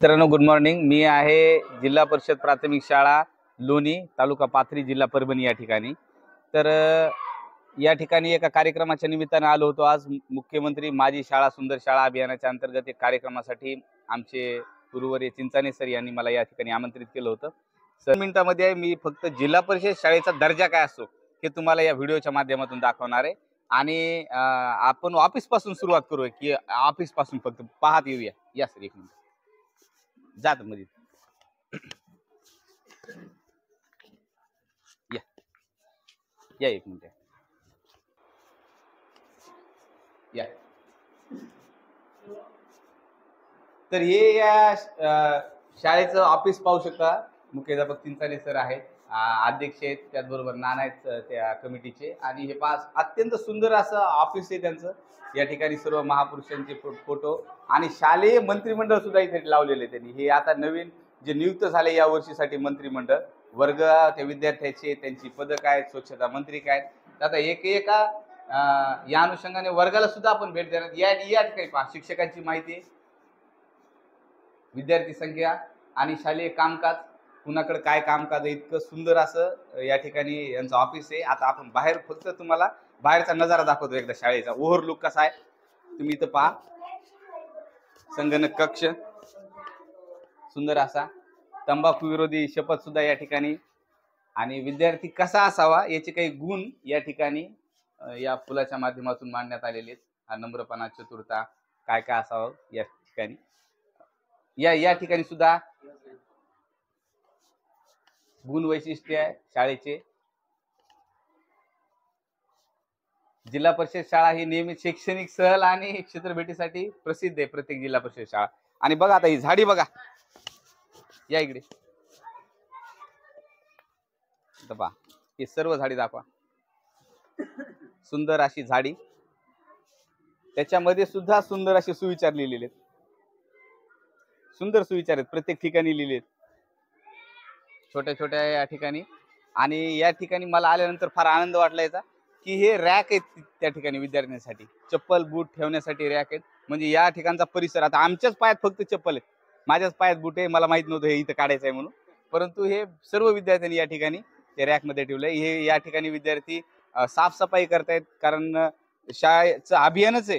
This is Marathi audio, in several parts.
मित्रांनो, गुड मॉर्निंग. मी आहे जिल्हा परिषद प्राथमिक शाळा लोणी, तालुका पाथरी, जिल्हा परभणी या ठिकाणी. तर या ठिकाणी एका कार्यक्रमाच्या निमित्ताने आलो होतो. आज मुख्यमंत्री माझी शाळा सुंदर शाळा अभियानाच्या अंतर्गत एक कार्यक्रमासाठी आमचे गुरुवर्य चिंचाने सर यांनी मला या ठिकाणी आमंत्रित केलं होतं. 1 मिनिटामध्ये मी फक्त जिल्हा परिषद शाळेचा दर्जा काय असतो हे तुम्हाला या व्हिडिओच्या माध्यमातून दाखवणार आहे. आणि आपण ऑफिस पासून सुरुवात करूया, की ऑफिस पासून फक्त पाहत येऊया. या सर, एक मिनिट जात मध्ये या या एक मिनिट या. तर हे या शाळेचं ऑफिस पाहू शकता. मुख्याध्यापक चिंचाने सर आहेत, अध्यक्ष आहेत, त्याचबरोबर नाना आहेत त्या कमिटीचे. आणि हे पाच अत्यंत सुंदर असं ऑफिस आहे त्यांचं. या ठिकाणी सर्व महापुरुषांचे फोटो आणि शालेय मंत्रिमंडळ सुद्धा इथे लावलेले त्यांनी. हे आता नवीन जे नियुक्त झाले या वर्षीसाठी मंत्रिमंडळ, वर्ग, त्या विद्यार्थ्याचे, त्यांची पदक आहेत, स्वच्छता मंत्री काय. आता एका या अनुषंगाने वर्गाला सुद्धा आपण भेट देणार. या ठिकाणी पहा, शिक्षकांची माहिती, विद्यार्थी संख्या आणि शालेय कामकाज, कुणाकडे काय कामकाज आहे, इतकं सुंदर असं या ठिकाणी यांचं ऑफिस आहे. आता आपण बाहेर फक्त तुम्हाला बाहेरचा नजारा दाखवतो एकदा शाळेचा. ओव्हरलुक कसा आहे तुम्ही इथं पहा. संगणक कक्ष सुंदर असा, तंबाखू विरोधी शपथ सुद्धा या ठिकाणी. आणि विद्यार्थी कसा असावा याचे काही गुण या ठिकाणी या फुलाच्या माध्यमातून मांडण्यात आलेले आहेत. हा नम्रपणा, चतुरता, काय काय असावं या ठिकाणी. या ठिकाणी सुद्धा गुण वैशिष्ट्य आहे शाळेचे. जिल्हा परिषद शाळा ही नेहमी शैक्षणिक सहल आणि क्षेत्रभेटीसाठी प्रसिद्ध आहे, प्रत्येक जिल्हा परिषद शाळा. आणि बघा आता ही झाडी बघा, या इकडे पहा, ही सर्व झाडी दाखवा. सुंदर अशी झाडी, त्याच्यामध्ये सुद्धा सुंदर असे सुविचार लिहिलेले आहेत. सुंदर सुविचार आहेत, प्रत्येक ठिकाणी लिहिलेत, छोट्या छोट्या या ठिकाणी. आणि या ठिकाणी मला आल्यानंतर फार आनंद वाटला याचा, की हे रॅक आहेत त्या ठिकाणी विद्यार्थ्यांसाठी, चप्पल बूट ठेवण्यासाठी रॅक आहेत. म्हणजे या ठिकाणचा परिसर, आता आमच्याच पायात फक्त चप्पल आहेत, माझ्याच पायात बूट आहे, मला माहित नव्हतं हे इथं काढायचं आहे म्हणून. परंतु हे सर्व विद्यार्थ्यांनी या ठिकाणी ते रॅकमध्ये ठेवलंय. हे या ठिकाणी विद्यार्थी साफसफाई करतायत, कारण शाळेचं अभियानच आहे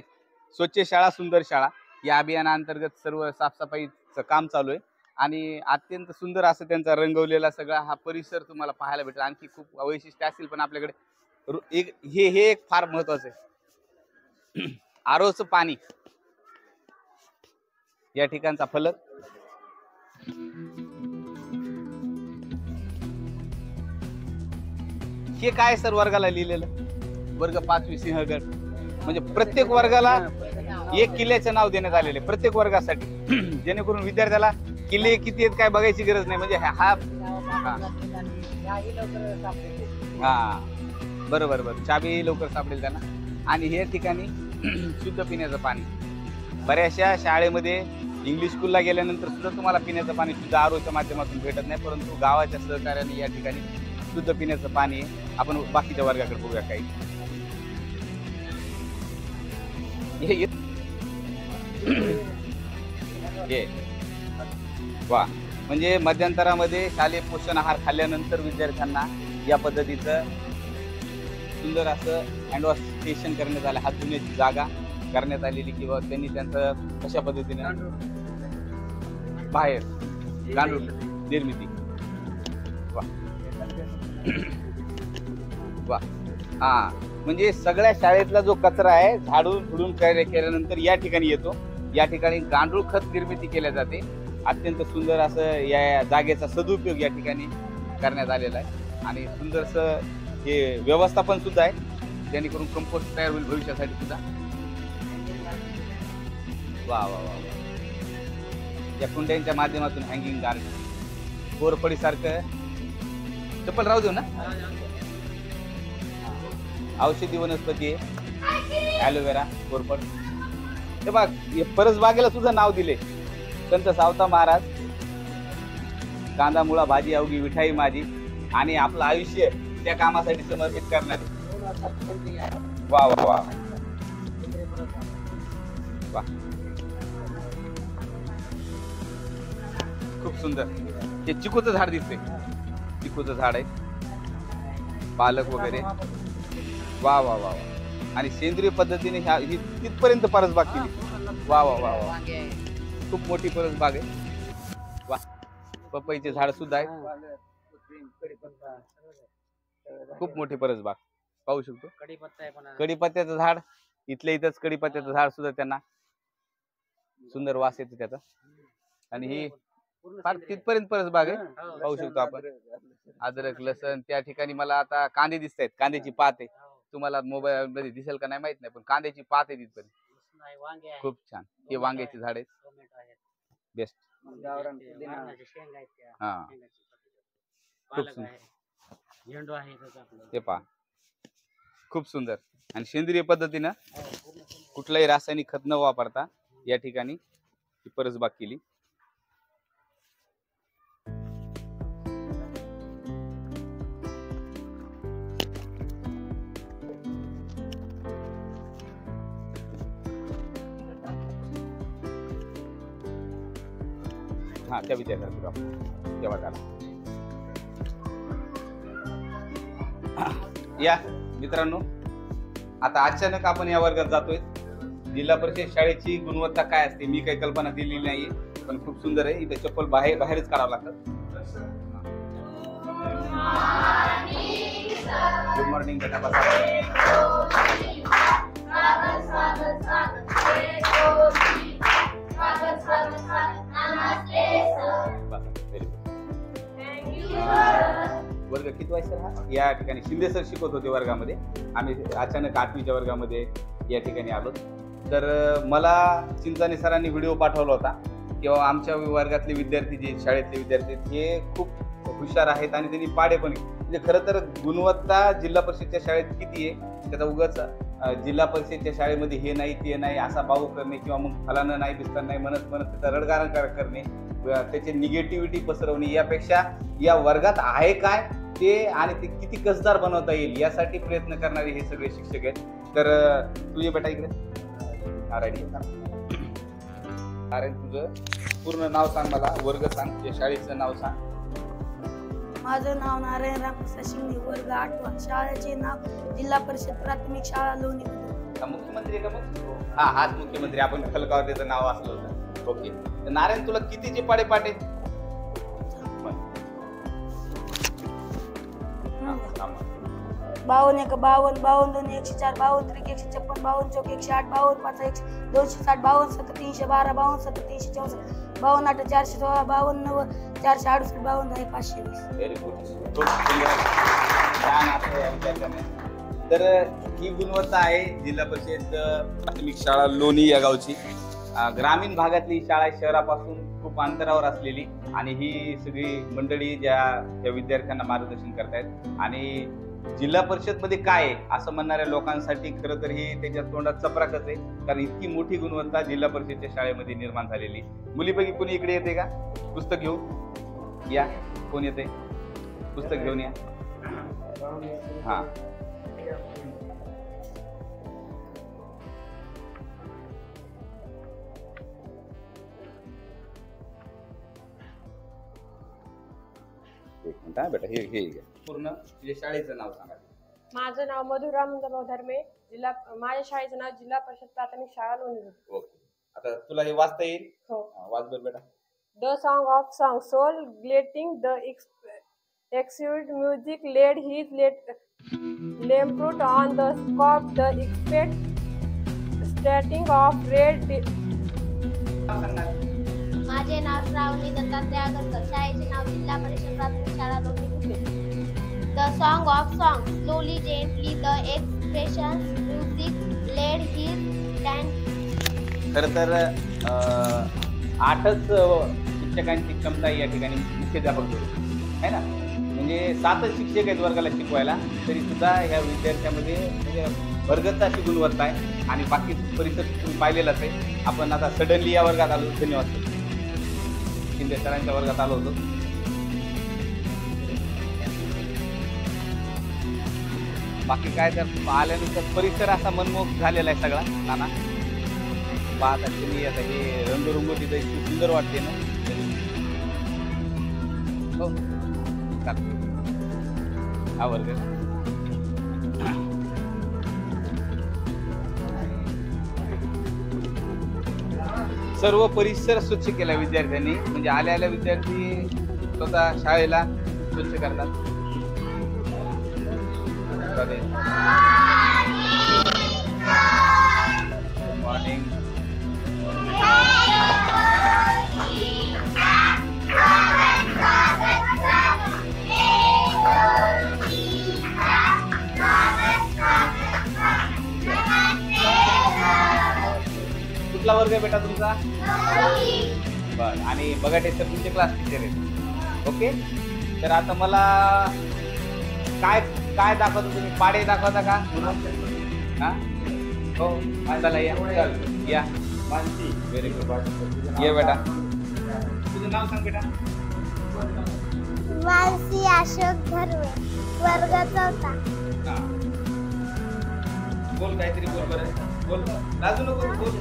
स्वच्छ शाळा सुंदर शाळा. या अभियानाअंतर्गत सर्व साफसफाईचं काम चालू आहे. आणि अत्यंत सुंदर असं त्यांचा रंगवलेला सगळा हा परिसर तुम्हाला पाहायला भेटेल. आणखी खूप वैशिष्ट्य असतील, पण आपल्याकडे हे एक फार महत्वाचं आहे. आरोचं पाणी, या ठिकाणचा फलक, हे काय सर वर्गाला लिहिलेलं, वर्ग 5वी सिंहगड. म्हणजे प्रत्येक वर्गाला एक किल्ल्याचं नाव देण्यात आलेले प्रत्येक वर्गासाठी, जेणेकरून विद्यार्थ्याला किल्ले किती आहेत काय बघायची गरज नाही. म्हणजे हा बरोबर चाबी लवकर सापडेल त्यांना. आणि हे ठिकाणी शुद्ध पिण्याचं पाणी. बऱ्याचशा शाळेमध्ये इंग्लिश स्कूलला गेल्यानंतर सुद्धा तुम्हाला पिण्याचं पाणी शुद्ध आरोच्या माध्यमातून भेटत नाही, परंतु गावाच्या सहकार्याने या ठिकाणी शुद्ध पिण्याचं पाणी आहे. आपण बाकीच्या वर्गाकडे बघूया काही. वा, म्हणजे मध्यंतरामध्ये शालेय पोषण आहार खाल्ल्यानंतर विद्यार्थ्यांना या पद्धतीचं सुंदर असं हँडवॉश स्टेशन करण्यात आलं, हात धुण्याची जागा करण्यात आलेली, किंवा त्यांनी त्यांचं कशा पद्धतीने बाहेर गांडूळ निर्मिती. वा वा. हा, म्हणजे सगळ्या शाळेतला जो कचरा आहे झाडून फुडून केल्यानंतर या ठिकाणी येतो. या ठिकाणी गांडूळ खत निर्मिती केल्या जाते. अत्यंत सुंदर असं या जागेचा सदुपयोग या ठिकाणी करण्यात आलेला आहे. आणि सुंदरसं हे व्यवस्थापन सुद्धा आहे, जेणेकरून कंपोस्ट तयार होईल भविष्यासाठी सुद्धा. वा वा वा. या कुंड्यांच्या माध्यमातून हँगिंग गार्डन, कोरफडीसारखं, चप्पल राहू देऊ ना. औषधी वनस्पती आहे, ॲलोवेरा, कोरफड. हे बघ, परसबागेला सुद्धा नाव दिले, संत सावता महाराज. कांदा मुळा भाजी अवघी विठाई माझी. आणि आपलं आयुष्य त्या कामासाठी समर्पित करणार. वा वा वा वा. खूप सुंदर. हे चिकूचं झाड दिसते, चिकूचं झाड आहे, पालक वगैरे. वा वा वा. आणि सेंद्रिय पद्धतीने ही तिथपर्यंत परसबाग केली. वा वा वा वा. खूप मोठी परसबाग आहे. वा. पपईचे झाड सुद्धा आहे, खूप मोठी परसबाग पाहू शकतो. कढीपत्त्याचं झाड इथल्या इथंच, कढीपत्त्याचं झाड सुद्धा त्यांना सुंदर वास येतो त्याचा. आणि ही फार तिथपर्यंत परसबाग आहे, पाहू शकतो आपण. अद्रक, लसण. त्या ठिकाणी मला आता कांदे दिसत आहेत, कांद्याची पात आहे. तुम्हाला मोबाईल मध्ये दिसेल का नाही माहित नाही, पण कांद्याची पात आहे तिथपर्यंत. खूप छान. हे वांग्याची झाड आहेत, बेस्ट. हा, खूप सुंदर. ते पहा, खूप सुंदर. आणि सेंद्रिय पद्धतीनं कुठलाही रासायनिक खत न वापरता या ठिकाणी ही परसबाग केली. हा, त्या विद्यार्थ्यांना तेव्हा त्याला या मित्रांनो, आता अचानक आपण या वर्गात जातोय. जिल्हा परिषद शाळेची गुणवत्ता काय असते मी काही कल्पना दिलेली नाहीये, पण खूप सुंदर आहे. इथे चप्पल बाहेरच काढावं लागतं. गुड मॉर्निंग बेटा. वर्ग किती वाजता हा? या ठिकाणी शिंदे सर शिकवत होते वर्गामध्ये. आम्ही अचानक 8वीच्या वर्गामध्ये या ठिकाणी आलो. तर मला चिंचाने सरांनी व्हिडिओ पाठवला होता किंवा आमच्या वर्गातले विद्यार्थी, जे शाळेतले विद्यार्थी, हे खूप हुशार आहेत आणि त्यांनी पाडे पण. म्हणजे खरं तर गुणवत्ता जिल्हा परिषदच्या शाळेत किती आहे त्याचा उगाच जिल्हा परिषदच्या शाळेमध्ये हे नाही ते नाही असा भाऊ करणे किंवा मग फलानं नाही दिसताना नाही म्हणत त्याचा रडगारण करणे, त्याची निगेटिव्हिटी पसरवणे, यापेक्षा या वर्गात आहे काय ते आणि ते किती कसदार बनवता येईल यासाठी प्रयत्न करणारे हे सगळे शिक्षक आहेत. तर तुझे बेटा इकडे अरे तुझं पूर्ण नाव सांग, मला वर्ग सांग, तुझ्या शाळेचं नाव सांग. माझं नाव नारायण रामकृष्ण शिंदे, वर्ग 8वा. शाळेचे नाव जिल्हा परिषद प्राथमिक शाळा लोणी. मुख्यमंत्री का मग? हा, हाच मुख्यमंत्री. आपण फलकावर त्याचं नाव असलं होतं. ओके. तर नारायण, तुला कितीचे पाडे पाठ आहेत? 52 1 52 52 2 104 52 3 156 52 4 108 52 5 260 52 7 312 52 7 364 52 8 416 52 9 468 52 10 520. Very good. छान असं या विद्यार्थ्यांना. तर ही गुणवत्ता आहे जिल्हा परिषद प्राथमिक शाळा लोणी या गावची. ग्रामीण भागातली शाळा आहे, शहरापासून खूप अंतरावर असलेली. आणि ही सगळी मंडळी ज्या विद्यार्थ्यांना मार्गदर्शन करतायत. आणि जिल्हा परिषद मध्ये काय आहे असं म्हणणाऱ्या लोकांसाठी खरं तर ही त्याच्या तोंडात चपराकच आहे, कारण इतकी मोठी गुणवत्ता जिल्हा परिषदच्या शाळेमध्ये निर्माण झालेली. मुलीपैकी कोणी इकडे येते का? पुस्तक घेऊ या. कोण येते? पुस्तक घेऊन या. हा, एक मिनिट. हा बेटा, हे पूर्ण तुझ्या शाळेचं नाव सांगा. माझं नाव मधुराम धर्मे. माझ्या शाळेचं नाव जिल्हा परिषद प्राथमिक शाळा लोणी. ओके. आता तुला हे वाचता येईल? हो. वाच बर बेटा. The song of song soul gleaming the exquisite music led his लेम्प्रूट on the scope the expect stating of red. माझे नाव श्रावणी दत्तात्रय आगरकर. शाळेचे नाव जिल्हा परिषद प्राथमिक शाळा Loni. The song of song slowly gently the expression music led his stand. खरं तर 8च शिक्षकांची क्षमता या ठिकाणी मुख्याध्यापक आहे ना. म्हणजे 7च शिक्षक आहेत वर्गाला शिकवायला, तरी सुद्धा ह्या विद्यार्थ्यामध्ये म्हणजे भरगच्च अशी गुणवत्ता आहे. आणि बाकी परिसर तुम्ही पाहिलेलाच आहे. आपण आता सडनली या वर्गात आलो. धन्यवाद सर. शिंदे सरांच्या वर्गात आलो होतो. बाकी काय तर आल्यानंतर परिसर असा मनमोहक झालेला आहे सगळा. नाना पाहता तुम्ही आता हे रंगरंगोटी इतकी सुंदर वाटते ना. हो चालेल. हा वर्ग सर्व परिसर स्वच्छ केला विद्यार्थ्यांनी. म्हणजे आल्या आल्या विद्यार्थी स्वतः शाळेला स्वच्छ करतात. मॉर्निंग. कुठला वर्ग आहे बेटा तुमचा? बर. आणि बघाटे सर तुमचे क्लास टीचर आहेत. ओके. तर आता मला काय काय दाखवतो तुम्ही? पाडे दाखवता का? हा हो चला या. चल या. मानसी. Very good. ये बेटा. तुझं नाव सांग बेटा. मानसी अशोक धर्मे, वर्ग 4. हा बोल काहीतरी बोल बरं. बोल लाजू नको बोल.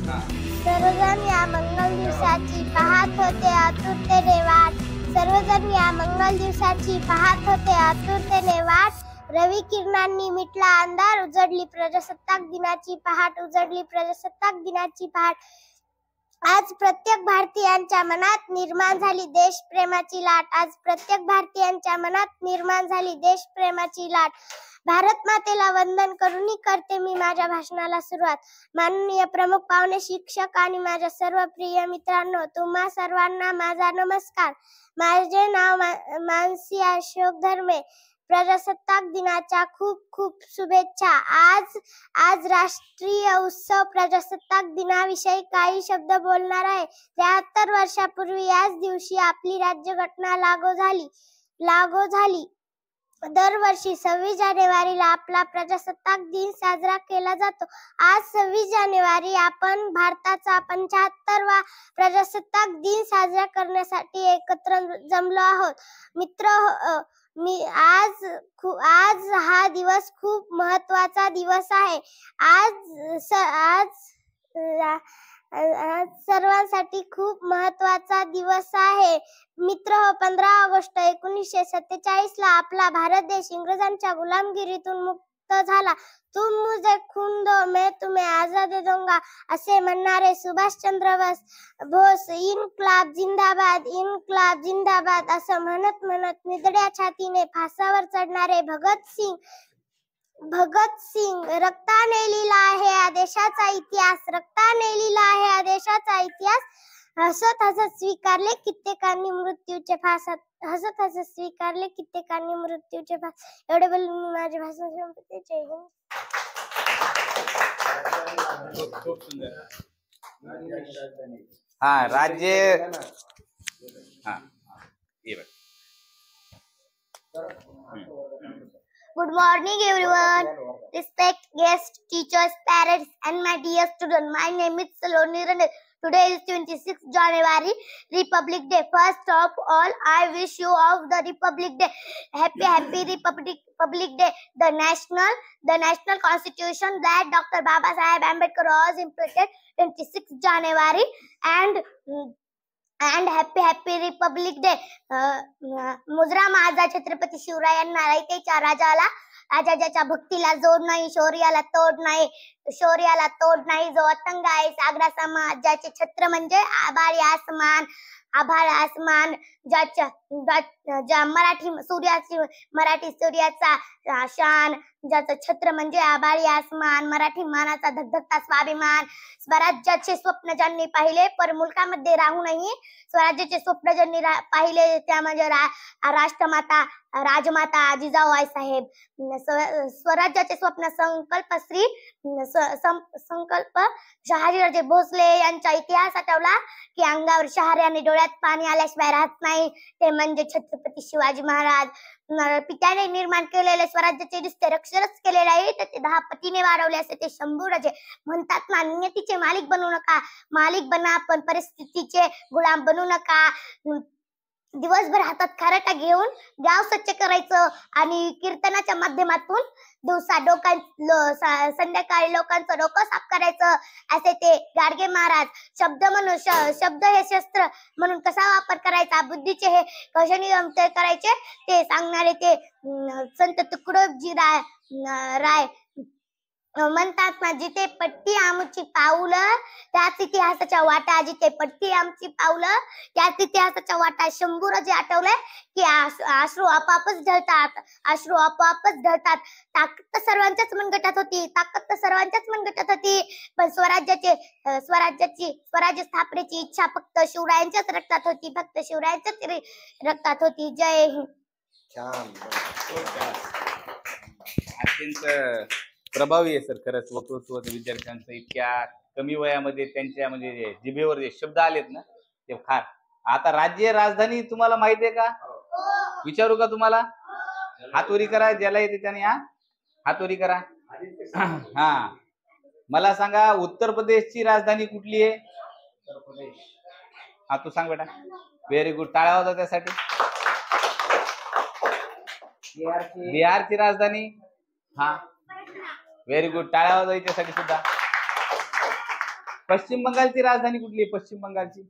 हा सर्वजण या मंगल दिवसाची पाहत होते आतुरतेने वाट. सर्वजण या मंगल दिवसाची पाहत होते आतुरतेने वाट. रवी किरणांनी मिटला अंधार, उजडली प्रजासत्ताक दिनाची पहाट. उजडली प्रजासत्ताक दिनाची पहाट. आज प्रत्येक भारतीयांच्या मनात निर्माण झाली देशप्रेमाची लाट. आज प्रत्येक भारतीयांच्या मनात निर्माण झाली देशप्रेमाची लाट. भारत मातेला वंदन करूनही करते मी माझ्या भाषणाला सुरुवात. माननीय प्रमुख पाहुणे, शिक्षक आणि माझ्या सर्व प्रिय मित्रांनो, तुम्हा सर्वांना माझा नमस्कार. माझे नाव मानसी अशोक धर्मे. प्रजासत्ताक दिनाच्या खूप खूप शुभेच्छा. आज राष्ट्रीय उत्सव प्रजासत्ताक दिनाविषयी काही शब्द बोलणार आहे. 73 वर्षापूर्वी याच दिवशी आपली राज्यघटना लागू झाली. दरवर्षी 26 जानेवारीला आपला प्रजासत्ताक दिन साजरा केला जातो. आज 26 जानेवारी आपण भारताचा 75वा प्रजासत्ताक दिन साजरा करण्यासाठी एकत्र जमलो आहोत. मित्र, आज हा दिवस खूप महत्वाचा दिवस आहे. आज सर्वांसाठी खूप महत्वाचा दिवस आहे. मित्र, 15 ऑगस्ट 1947 ला आपला भारत देश इंग्रजांच्या गुलामगिरीतून मुक्त झाला. तुम मुझे खून दो मैं तुम्हें आजादी दूंगा असे म्हणणारे सुभाषचंद्र बोस इन्क्लाब जिंदाबाद, इन्क्लाब जिंदाबाद असं म्हणत म्हणत निधड्या छातीने फासावर चढणारे भगत सिंग रक्ताने लिहिला आहे या देशाचा इतिहास. रक्ताने लिहिला आहे या देशाचा इतिहास. हसत हसत स्वीकारले कित्येकांनी मृत्यूचे फास. हसत हसत स्वीकारले कित्येकांनी मृत्यूचे फास. एवढे बोलून मी माझे भाषण संपवते. जय हिंद. खूप सुंदर. हा राज्य. हा ये बघ. Good morning everyone, respect guests, teachers, parents and my dear students. My name is Saloni Rane. Today is 26th January, Republic Day. First of all, I wish you of the Republic Day. Happy Republic Day. The national constitution that Dr. Baba Saheb Ambedkar was implemented 26th January and happy Republic Day. मुजरा माझा छत्रपती शिवरायांना रयतेच्या राजा ज्याच्या भक्तीला जोड नाही, शौर्याला तोड नाही, जो अतंग आहे सागरा समाज, ज्याचे छत्र म्हणजे आभाळ आसमान, ज्या मराठी सूर्याचा शान, ज्याचं छत्र म्हणजे आभाळी आसमान, मराठी मानाचा धगधगता स्वाभिमान. स्वराज्याचे स्वप्न ज्यांनी पाहिले पर मुलकामध्ये राहूनही स्वराज्याचे स्वप्न ज्यांनी पाहिले त्या म्हणजे राष्ट्रमाता राजमाता जिजाऊ साहेब. स्वराज्याचे स्वप्न संकल्प शहाजीराजे भोसले यांचा इतिहास आठवला की अंगावर शहारे आणि डोळ्यात पाणी आल्याशिवाय राहत नाही. ते म्हणजे छत्रपती शिवाजी महाराज. पित्याने निर्माण केलेले स्वराज्याचे नुसते रक्षणच केले नाही तर ते 10 पटीने वाढवले असे ते शंभूराजे म्हणतात ना. नियतीचे मालिक बनू नका, मालिक बना पण परिस्थितीचे गुलाम बनू नका. दिवसभर हातात खराटा घेऊन गाव स्वच्छ करायचं आणि कीर्तनाच्या माध्यमातून संध्याकाळी लोकांचं डोकं साफ करायचं असे ते गाडगे महाराज. शब्द हे शस्त्र म्हणून कसा वापर करायचा करायचा, बुद्धीचे हे कसे नियम तय करायचे ते सांगणारे ते संत तुकडोजी राय म्हणतात ना, जिथे पडती आमची पाऊलं त्याच इतिहासाच्या वाटा, जिथे पडती आमची पाऊलं त्याच इतिहासाच्या वाटा. शंभूराजे आठवलंय की अश्रू आपोआपच ढळतात, अश्रू आपोआपच ढळतात. ताकद तर सर्वांच्याच मनगटात होती, ताकद तर सर्वांच्याच मनगटात होती, पण स्वराज्य स्थापनेची इच्छा फक्त शिवरायांच्याच रक्तात होती, फक्त शिवरायांच्याच रक्तात होती. जय हिंद. अत्यंत प्रभावी आहे सर खरंच वक्तृत्व विद्यार्थ्यांचं. इतक्या कमी वयामध्ये त्यांच्या म्हणजे जिभेवर जे शब्द आलेत ना ते फार. आता राज्य राजधानी तुम्हाला माहिती आहे का? विचारू का तुम्हाला? हातवरी करा, ज्याला येते त्याने हातवरी करा. हा, मला सांगा उत्तर प्रदेशची राजधानी कुठली आहे? उत्तर प्रदेश. हा, तू सांग बेटा. व्हेरी गुड, टाळ्या होता त्यासाठी. बिहारची राजधानी. हा, व्हेरी गुड, टाळ्या होता याच्यासाठी सुद्धा. पश्चिम बंगालची राजधानी कुठली आहे? पश्चिम बंगालची.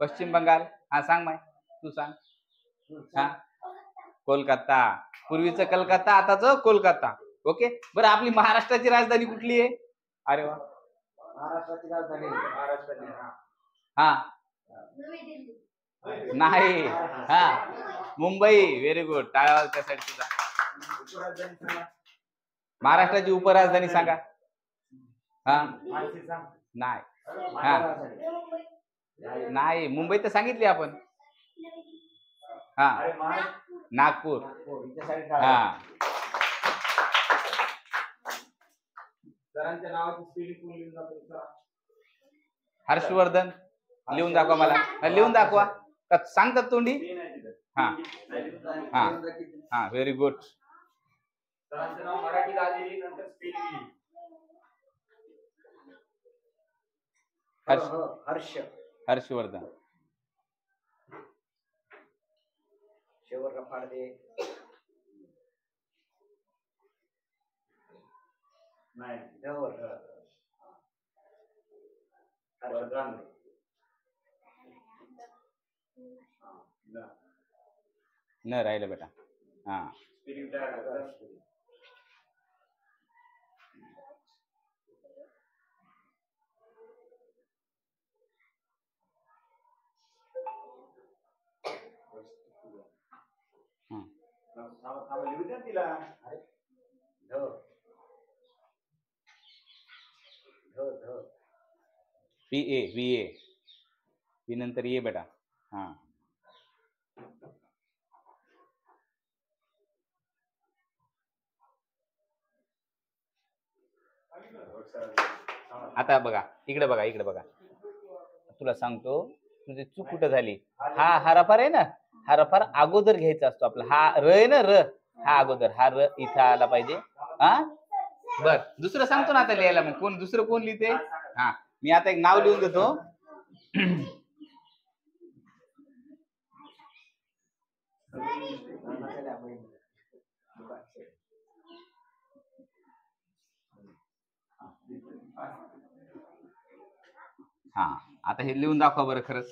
पश्चिम बंगाल. हा सांग माय, तू सांग. हा, कोलकाता. पूर्वीचं कलकत्ता, आताच कोलकाता. ओके, बरं आपली महाराष्ट्राची राजधानी कुठली आहे? अरे वा, महाराष्ट्राची राजधानी हा नाही, हा मुंबई. व्हेरी गुड, टाळ्या त्यासाठी सुद्धा. महाराष्ट्राची उपराजधानी सांगा. हा नाही, हा नाही, मुंबई तर सांगितली आपण. हा, नागपूर. हा, सरांच्या नावाची स्पेलिंग लिहून दाखवा. हर्षवर्धन. लिहून दाखवा मला, लिहून दाखवा. सांगतात तोंडी. हा हा हा, व्हेरी गुड. सरांचं नाव मराठीत आलेली नंतर स्पेलिंग. हर्षवर्धन. शेवर रफाडे. नाही, न राहिलं बेटा. हा, VA पी नंतर ये बेटा. हा, आता बघा इकडे, बघा इकडे बघा. तुला सांगतो तुझी चूक कुठं झाली. हा हरफार आहे ना, हरफार अगोदर घ्यायचा असतो आपला. हा र आहे ना, र हा अगोदर, हा र इथं आला पाहिजे. हा, बर दुसरं सांगतो ना आता लिहायला. मग कोण दुसरं कोण लिहिते? हा, मी आता एक नाव लिहून देतो. हा, आता हे लिहून दाखवा बरं खरंच.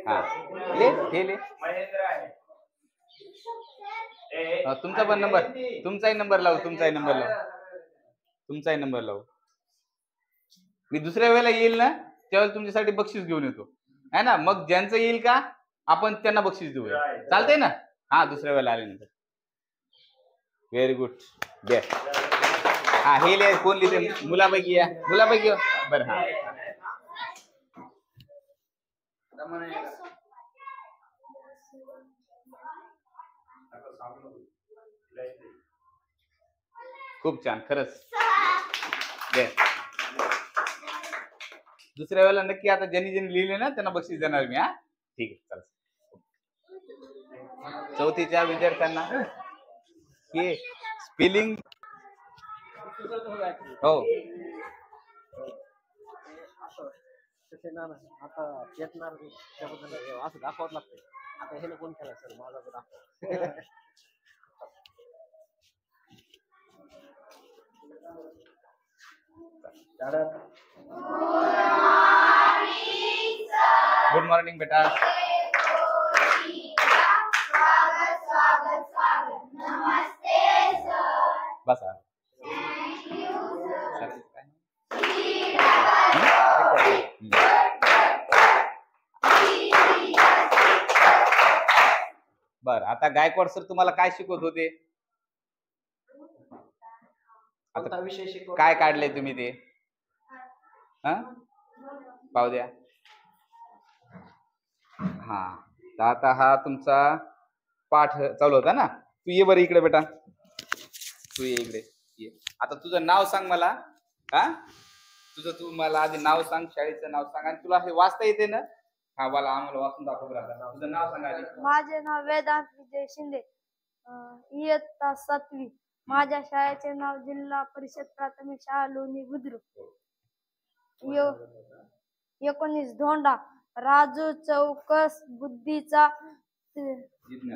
हा, ले. तुमचा पण नंबर, तुमचाही नंबर लावू, तुमचाही नंबर लावू. मी दुसऱ्या वेळेला येईल ना त्यावेळेला तुमच्यासाठी बक्षीस घेऊन येतो, है ना. मग ज्यांचं येईल का आपण त्यांना बक्षीस देऊया, चालतंय ना? हा, दुसऱ्या वेळेला आल्यानंतर. Very good. दे. हा, हे लिहाय कोण लिहिते? मुलापैकी या, मुलापैकी. बरं, हा खूप छान खरंच. दे. दुसऱ्या वेळेला नक्की आता ज्यांनी लिहिले ना त्यांना बक्षीस देणार मी. हा, ठीक आहे, चालेल. चौथीच्या विद्यार्थ्यांना हे स्पेलिंग. हो, आता येतणार त्याबद्दल असं दाखवावं लागतं. आता हे कोण केलं सर? माझा दाखव. Good morning, sir. Good morning बेटा. बसा. बर, आता गायकवाड सर तुम्हाला काय शिकवत होते? कोणता विषय शिकवतो? काय काढले तुम्ही ते? पाहू द्या. हा, तर आता हा तुमचा पाठ चालू होता ना. तू ये बरं इकडे बेटा, तू ये इकडे ये. आता तुझं नाव सांग मला. तू मला आधी नाव सांग, शाळेचं नाव सांग, आणि तुला हे वाचता येते ना? हा, मला आम्हाला वाचून दाखव बरं. तुझं नाव सांग आधी. माझे नाव वेदांत विजय शिंदे, इयत्ता 7वी. माझ्या शाळेचे नाव जिल्हा परिषद प्राथमिक शाळा लोणी बुद्रुक. 19 धोंडा. राजू चौकस बुद्धीचा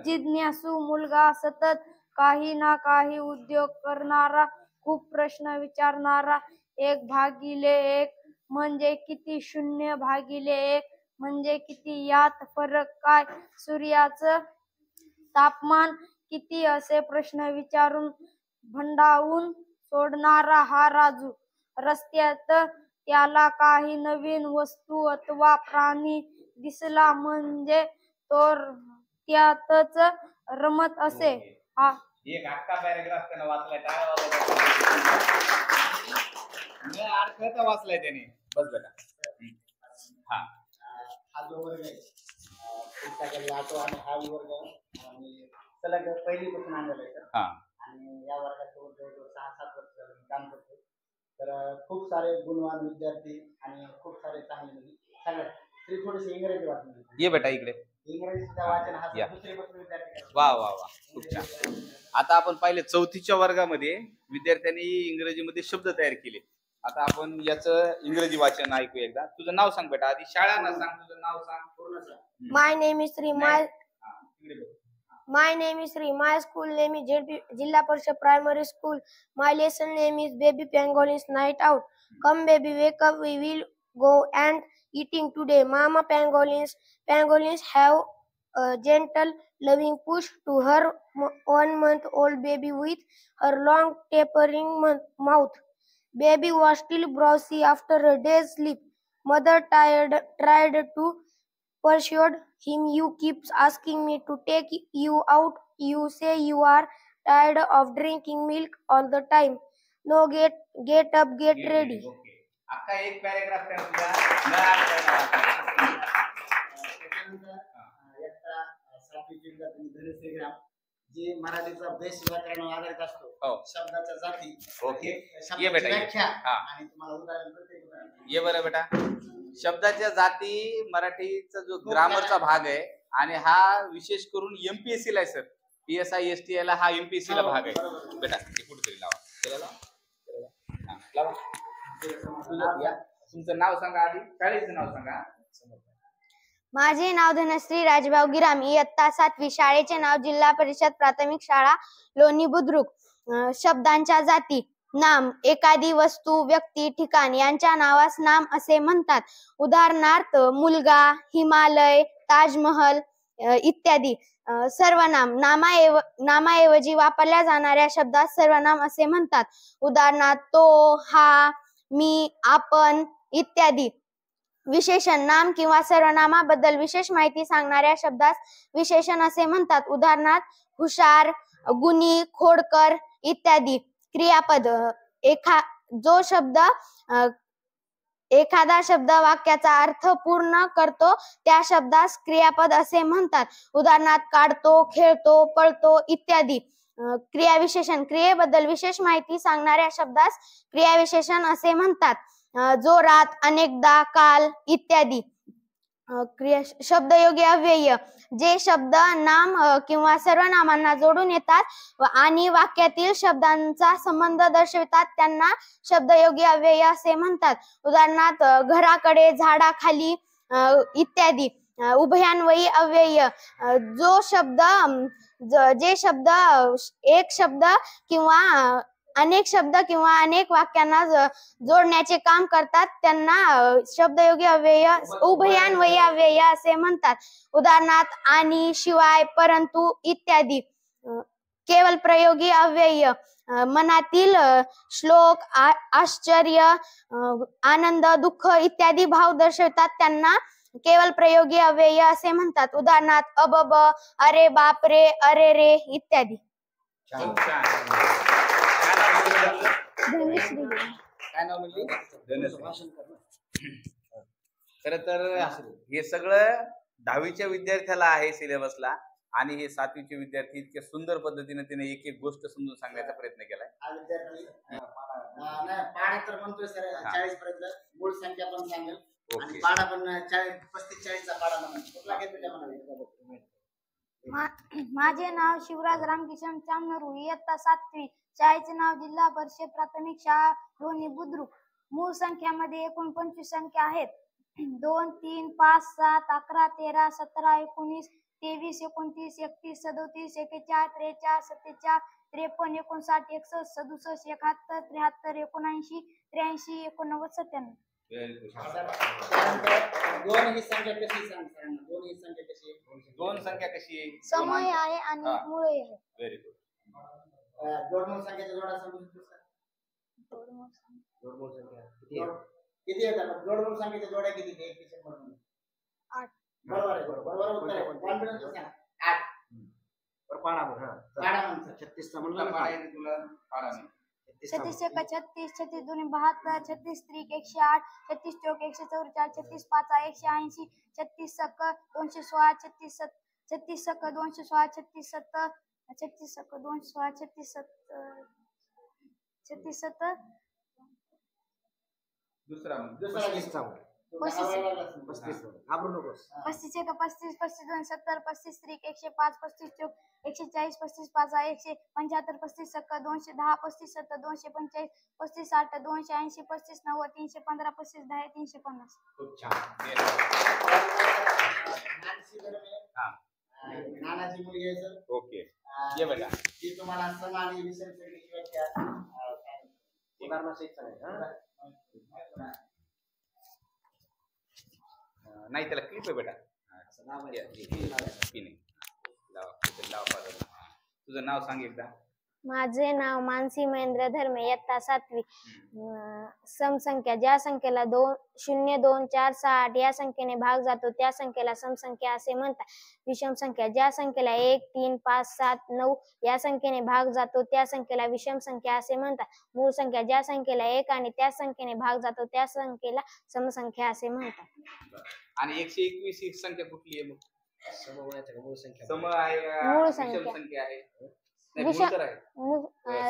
जिज्ञासू मुलगा, सतत काही ना काही उद्योग करणारा, खूप प्रश्न विचारणारा. 1/1 म्हणजे किती, 0/1 म्हणजे किती, यात फरक काय, सूर्याचं तापमान किती, असे प्रश्न विचारून भंडावून सोडणारा हा राजू. रस्त्यात त्याला काही नवीन वस्तू अथवा प्राणी दिसला म्हणजे तो त्यातच रमत असे. हा एक अख्खा पॅराग्राफ त्याने वाचलाय. काय अर्थ वाचलाय त्याने. बस बेटा. हा जो वर्ग आहे पुस्तकाला तो आणि हा वर्ग आणि सलग पहिलीपासून आणलेला आहे. आणि या वर्गात जवळजवळ 6-7 वर्ष झालं मी काम करतो. तर खूप सारे गुणवान विद्यार्थी आणि खूप सारे चांगले मुली सगळ्यात. तरी थोडीशी इंग्रजी वाचन. ये बेटा इकडे. इंग्रजीचं वाचन हा दुसरीपासून विद्यार्थी. वा वा वा, खूप छान. आता आपण पाहिले 4थीच्या वर्गामध्ये विद्यार्थ्यांनी इंग्रजीमध्ये शब्द तयार केले. आता आपण याचं इंग्रजी वाचन ऐकू एकदा. तुझं नाव सांग बेटा आधी. शाळा ना सांग, तुझं नाव सांग पूर्ण सांग. My name is Sri. My name is Sri. My school name is Jilla Parishad Primary School. My lesson name is Baby Pangolins Night Out. Come baby, wake up. We will go and eating today. Mama Pangolins have a gentle, loving push to her 1-month-old baby with her long, tapering mouth. Baby was still drowsy after a day's sleep. Mother tried to persuade him. You keep asking me to take you out. You say you are tired of drinking milk all the time. No, get up, get ready. अख्खा एक पॅराग्राफ काय तुझा? एकटा 7वी विद्यार्थी धनश्री ग्राम, जे मराठीचा बेस व्याकरणावर आधारित असतो. शब्दाच्या जाती. ओके, ये बेटा व्याख्या आणि तुम्हाला उदाहरण. ये बरं बेटा. शब्दाच्या जाती मराठीचा जो ग्रामरचा भाग आहे, आणि हा विशेष करून एमपीएससी ला आहे सर. PSI STI ला हा एमपीएससी ला भाग आहे बेटा. कुठेतरी लावा. तुमचं नाव सांगा आधी, शाळेचं नाव सांगा. माझे नाव धनश्री राजभाऊ गिराम, इयत्ता 7वी. शाळेचे नाव जिल्हा परिषद प्राथमिक शाळा लोणी बुद्रुक. शब्दांच्या जाती. नाम, एखादी वस्तू, व्यक्ती, ठिकाण यांच्या नावास नाम असे म्हणतात. उदाहरणार्थ मुलगा, हिमालय, ताजमहल इत्यादी. सर्वनाम, नामाऐवजी वापरल्या जाणाऱ्या शब्दास सर्वनाम असे म्हणतात. उदाहरणार्थ तो, हा, मी, आपण इत्यादी. विशेषण, नाम किंवा सर्वनामाबद्दल विशेष माहिती सांगणाऱ्या शब्दास विशेषण असे म्हणतात. उदाहरणार्थ हुशार, गुणी, खोडकर इत्यादी. क्रियापद, एखादा शब्द वाक्याचा अर्थ पूर्ण करतो त्या शब्दास क्रियापद असे म्हणतात. उदाहरणार्थ काढतो, खेळतो, पळतो इत्यादी. क्रियाविशेषण, क्रियेबद्दल विशेष माहिती सांगणाऱ्या शब्दास क्रियाविशेषण असे म्हणतात. जोरात, अनेकदा, काल इत्यादी. शब्दयोगी अव्यय, जे शब्द नाम किंवा सर्वनामांना जोडून येतात आणि वाक्यातील शब्दांचा संबंध दर्शवितात त्यांना शब्दयोगी अव्यय असे म्हणतात. उदाहरणार्थ घराकडे, झाडाखाली इत्यादी. उभयान्वयी अव्यय, जे शब्द एक शब्द किंवा अनेक शब्द किंवा अनेक वाक्यांना जोडण्याचे काम करतात त्यांना शब्दयोगी अव्यय उभयान्वयी अव्यय असे म्हणतात. उदाहरणार्थ आणि, शिवाय, परंतु इत्यादी. केवल प्रयोगी अव्यय मनातील श्लोक, आश्चर्य, आनंद, दुःख इत्यादी भाव दर्शवतात त्यांना केवल प्रयोगी अव्यय असे म्हणतात. उदाहरणार्थ अबब, अरे बाप रे, अरे रे इत्यादी. काय नाव म्हणली? खर तर हे सगळं 10वीच्या विद्यार्थ्याला आहे सिलेबसला, आणि हे 7वीचे विद्यार्थी इतक्या सुंदर पद्धतीने तिने एक एक गोष्ट समजून सांगण्याचा प्रयत्न केलाय. हा विद्यार्थी पाढा तर म्हणतोय सर 40 पर्यंत, मूळ संख्या पण सांगेल आणि पाढा पण 35-40 चा पाढा म्हणून कुठला घेतला तुझ्या मनात? माझे नाव शिवराज रामकिशन चामनरू, इयत्ता 7वी. शाळेचे नाव जिल्हा परिषद प्राथमिक शाळा लोणी बुद्रुक. मूळ संख्यामध्ये एकूण 25 संख्या आहेत. 2, 3, 5, 7, 11, 13, 17, 19, 23, 29, 31, 37, 41, 43, 44, 53, 59, 61, 67, 71, 73, 79, 83, 89, 97. दोन ही संख्या कशी सांग? दोन ही संख्या कशी? दोन संख्या कशी आहे? समय आहे आणि मूळ आहे. Very good. जोडमूळ संख्येच्या जोडा समजू शकतो सर? जोडमूळ संख्या किती येतात? जोडमूळ संख्येच्या जोड्या किती? 8. बरोबर आहे, बरोबर उत्तर आहे. कॉन्फिडन्स सांग. 8. पाडा बघ. पाडा म्हणतो 36 चा म्हणलं पाडा आहे तुला. पाडा नाही. 36 1 36, 36 2 72, 36 3 108, 36 4 144, 36 5 180, 36 सक 216, 36 सक 216, 36 7, 36 सक 216, 36 7. दुसरा 35 घाबरू नकोस. 35 1 35, 35 2 70, 35 3 105, 35 4 140, 35 5 175, 35 सक 210, 35 7 245, 35 8 280, 35 9 315, 35 10 350. खूप छान. नानाची मुलगी आहे सर. ओके, ये बेटा. ती तुम्हाला समान आणि विषम सगळी व्याख्या उदाहरणासहित सांगेल. नाही त्याला क्लिप आहे बेटा. तुझं नाव सांग एकदा. माझे नाव मानसी महेंद्र धर्मे, इयत्ता 7वी. समसंख्या ज्या संख्येला 0, 2, 4, 6, 8 या संख्येने भाग जातो त्या संख्येला समसंख्या असे म्हणतात. विषम संख्या ज्या संख्येला 1, 3, 5, 7, 9 या संख्येने भाग जातो त्या संख्येला विषम संख्या असे म्हणतात. मूळ संख्या ज्या संख्येला 1 आणि त्या संख्येने भाग जातो त्या संख्येला समसंख्या असे म्हणतात. आणि 121 ही संख्या कुठली आहे? मूळ संख्या सम आहे का मूळ विषम संख्या. संख्या आहे? नाही, विषम. मूळ तर आहे.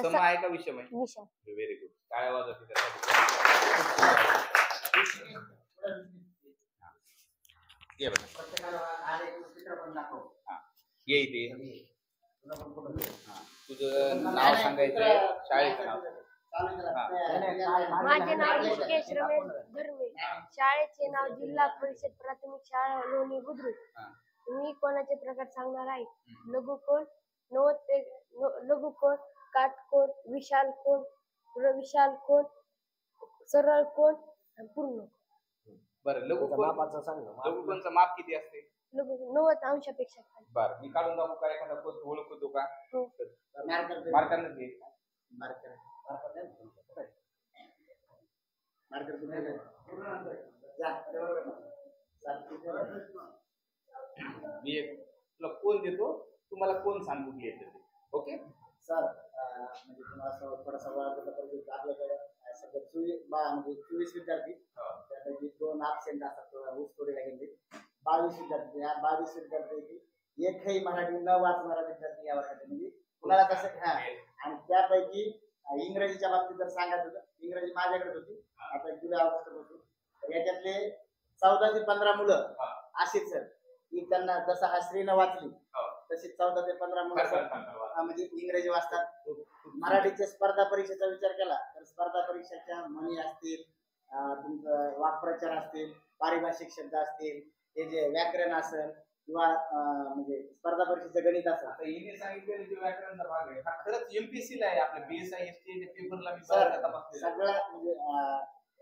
सम आहे का विषम आहे? विषम. Very good. काय आवाज होती ये बघा. ये इथे. तुझं नाव सांगायचं, शाळेचं नाव. माझे नाव ऋषिकेश रमेश धर्मे, शाळेचे नाव जिल्हा परिषद प्राथमिक शाळा लोणी बुद्रुक. मी कोणाचे प्रकार सांगणार आहे. लघुकोण, लघुकोण, काटकोण, विशाल कोण, विशाल कोण, सरळ कोण, पूर्ण. बरं, लघुकोणचं माप किती असते? 90 अंशापेक्षा खाली. बरं, मी काढून दाखवू का? एखादा कोण ओळखतो का? हो. मार्कर दे. मी तुला कोण देतो, तुम्हाला कोण सांगू की येते. ओके सर, म्हणजे तुम्हाला असं थोडासा आपल्याकडे सध्या 24 विद्यार्थी, त्यापैकी 2 absent असतात ऊसतोडीला गेले. 22 विद्यार्थी. या 22 विद्यार्थ्यांपैकी एकही मराठी न वाचणारा विद्यार्थी या वर्गामध्ये कुणाला कसं. आणि त्यापैकी इंग्रजीच्या बाबतीत जर सांगायचं तर इंग्रजी माझ्याकडे होती, आता जुलै ऑगस्ट होती. तर याच्यातले 14 ते 15 मुलं अशीच सर की त्यांना जसं हा श्रीनं वाचली तशी 14 ते 15 मुलं म्हणजे इंग्रजी वाचतात. मराठीच्या स्पर्धा परीक्षेचा विचार केला तर स्पर्धा परीक्षेच्या म्हणी असतील, तुमचं वाक्प्रचार असतील, पारिभाषिक शब्द असतील, हे जे व्याकरण असेल, किंवा म्हणजे स्पर्धा परीक्षेचं गणित असेल. आता हिने सांगितलेलं जे व्याकरणचा भाग आहे हा खरंच एमपीएससी ला आहे. आपल्या बीएसआय एसटी पेपरला मी सर तपासलेला सगळ्या म्हणजे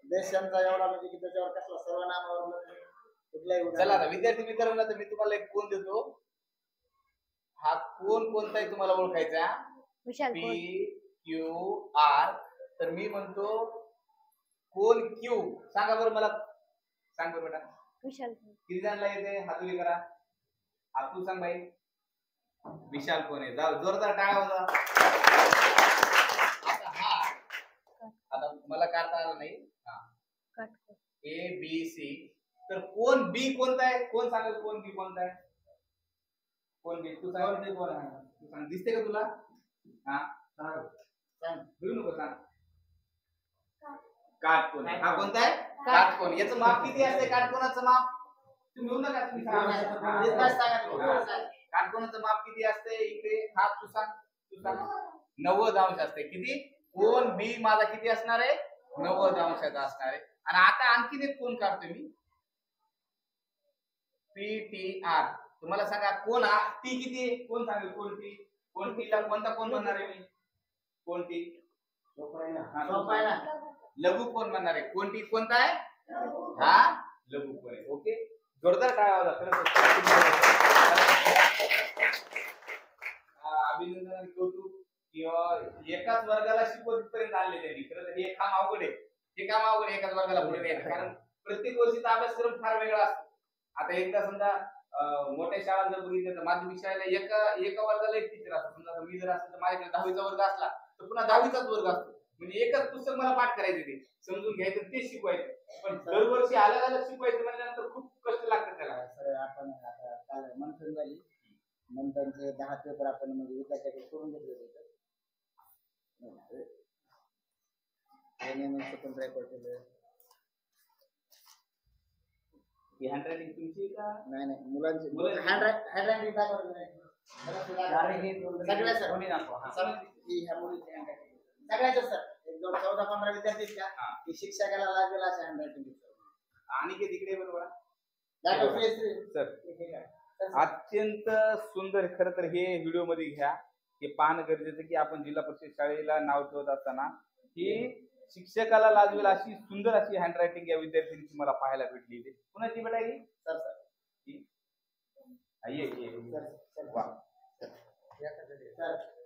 देशांचा एवढा म्हणजे की त्याच्यावर कसला सर्वनामावर कुठल्याही चला आता विद्यार्थी मित्रांनो तर मी तुम्हाला एक कोण देतो. हा कोण कोणता आहे तुम्हाला ओळखायचा. विशाल पी क्यू आर. तर मी म्हणतो कोण क्यू. सांगा बरं मला. सांग बरं बेटा. विशाल किती जणांना येते हातुली करा. तू सांग भाई. विशाल कोण आहे. जाऊ जोरदार टाळा होता. आता मला काढता आलं नाही. A B C. तर कोण बी कोणता आहे. कोण सांगेल कोण बी कोणता आहे. कोण बी. तू सांग कोण आहे. तू सांग. दिसते का तुला. हा सांग. घेऊ नको सांग. काटकोन. हा कोणता आहे. काटकोन. याचं माप किती असते. काटकोनाचं माप तुम्ही घेऊ नका. तुम्ही काटकोनाचं माप किती असते. इकडे हा तू सांग. तू सांग. 90 अंश असते. किती. कोण बी माझा किती असणार आहे. 90 अंशाचा असणार आहे. आणि आता आणखीन एक कोण काढतोय मी. P T R. तुम्हाला सांगा कोण हा टी किती आहे. कोण सांगेल कोण टी. कोण टीला कोणता कोण म्हणणार आहे मी. कोण टी. लघु कोण म्हणणार आहे. कोण टी कोणता आहे. हा लघु कोण आहे. ओके. जोरदार टाळा वाजवा. अभिनंदन आणि कौतुक. एकाच वर्गाला शिकवत इथपर्यंत आणले त्यांनी. खरं तर हे काम अवघड आहे. हे काम अवघड आहे एकाच वर्गाला पुढे न्यायचं. कारण प्रत्येक वर्षीचा अभ्यासक्रम फार वेगळा असतो. आता एकदा समजा मोठ्या शाळा जर बघितल्या तर माध्यमिक शाळेला एका वर्गाला एक टीचर असतो. समजा मी जर असेल तर माझ्याकडे 10वीचा वर्ग असला तर पुन्हा 10वीचाच वर्ग असतो. म्हणजे एकच पुस्तक मला पाठ करायचे ते समजून घ्यायचं तेच शिकवायचं. पण दरवर्षी अलग अलग शिकवायचं म्हणल्यानंतर खूप कष्ट लागतात त्याला. सर आपण आता काल मंथन झाली. मंथनचे 10 पेपर आपण म्हणजे विद्यार्थ्याकडे करून घेतले होते. पण रेकॉर्ड केलं. ही हँडरायटिंग तुमची का. नाही मुलांची हँडरायटिंग सगळ्या सर कोणी सगळ्याच सर. एक 14-15 विद्यार्थी की शिक्षकाला लागेल अशा हँडरायटिंग. आणि ते तिकडे बरोबर सर अत्यंत सुंदर. खरं तर हे व्हिडिओ मध्ये घ्या. हे पाहणं गरजेचं की आपण जिल्हा परिषद शाळेला नाव ठेवत असताना ही शिक्षकाला लाजवेल अशी सुंदर अशी हँडरायटिंग या विद्यार्थ्यांची मला पाहायला भेटली. कुणाची बेटा ही. सर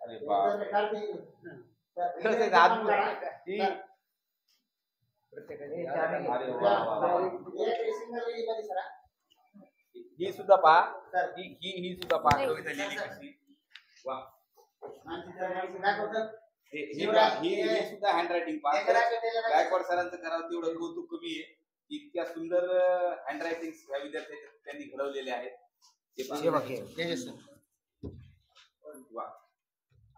अरे ही सुद्धा पहा. ही सुद्धा पहा. कविता लिहिली कशी. वा. ही सुद्धा हँडरायटिंग पहा. गायकवाड सरांचं करावं तेवढं कौतुक कमी आहे. इतक्या सुंदर हँडरायटिंग ह्या विद्यार्थ्यांनी त्यांनी घडवलेले आहेत. वा.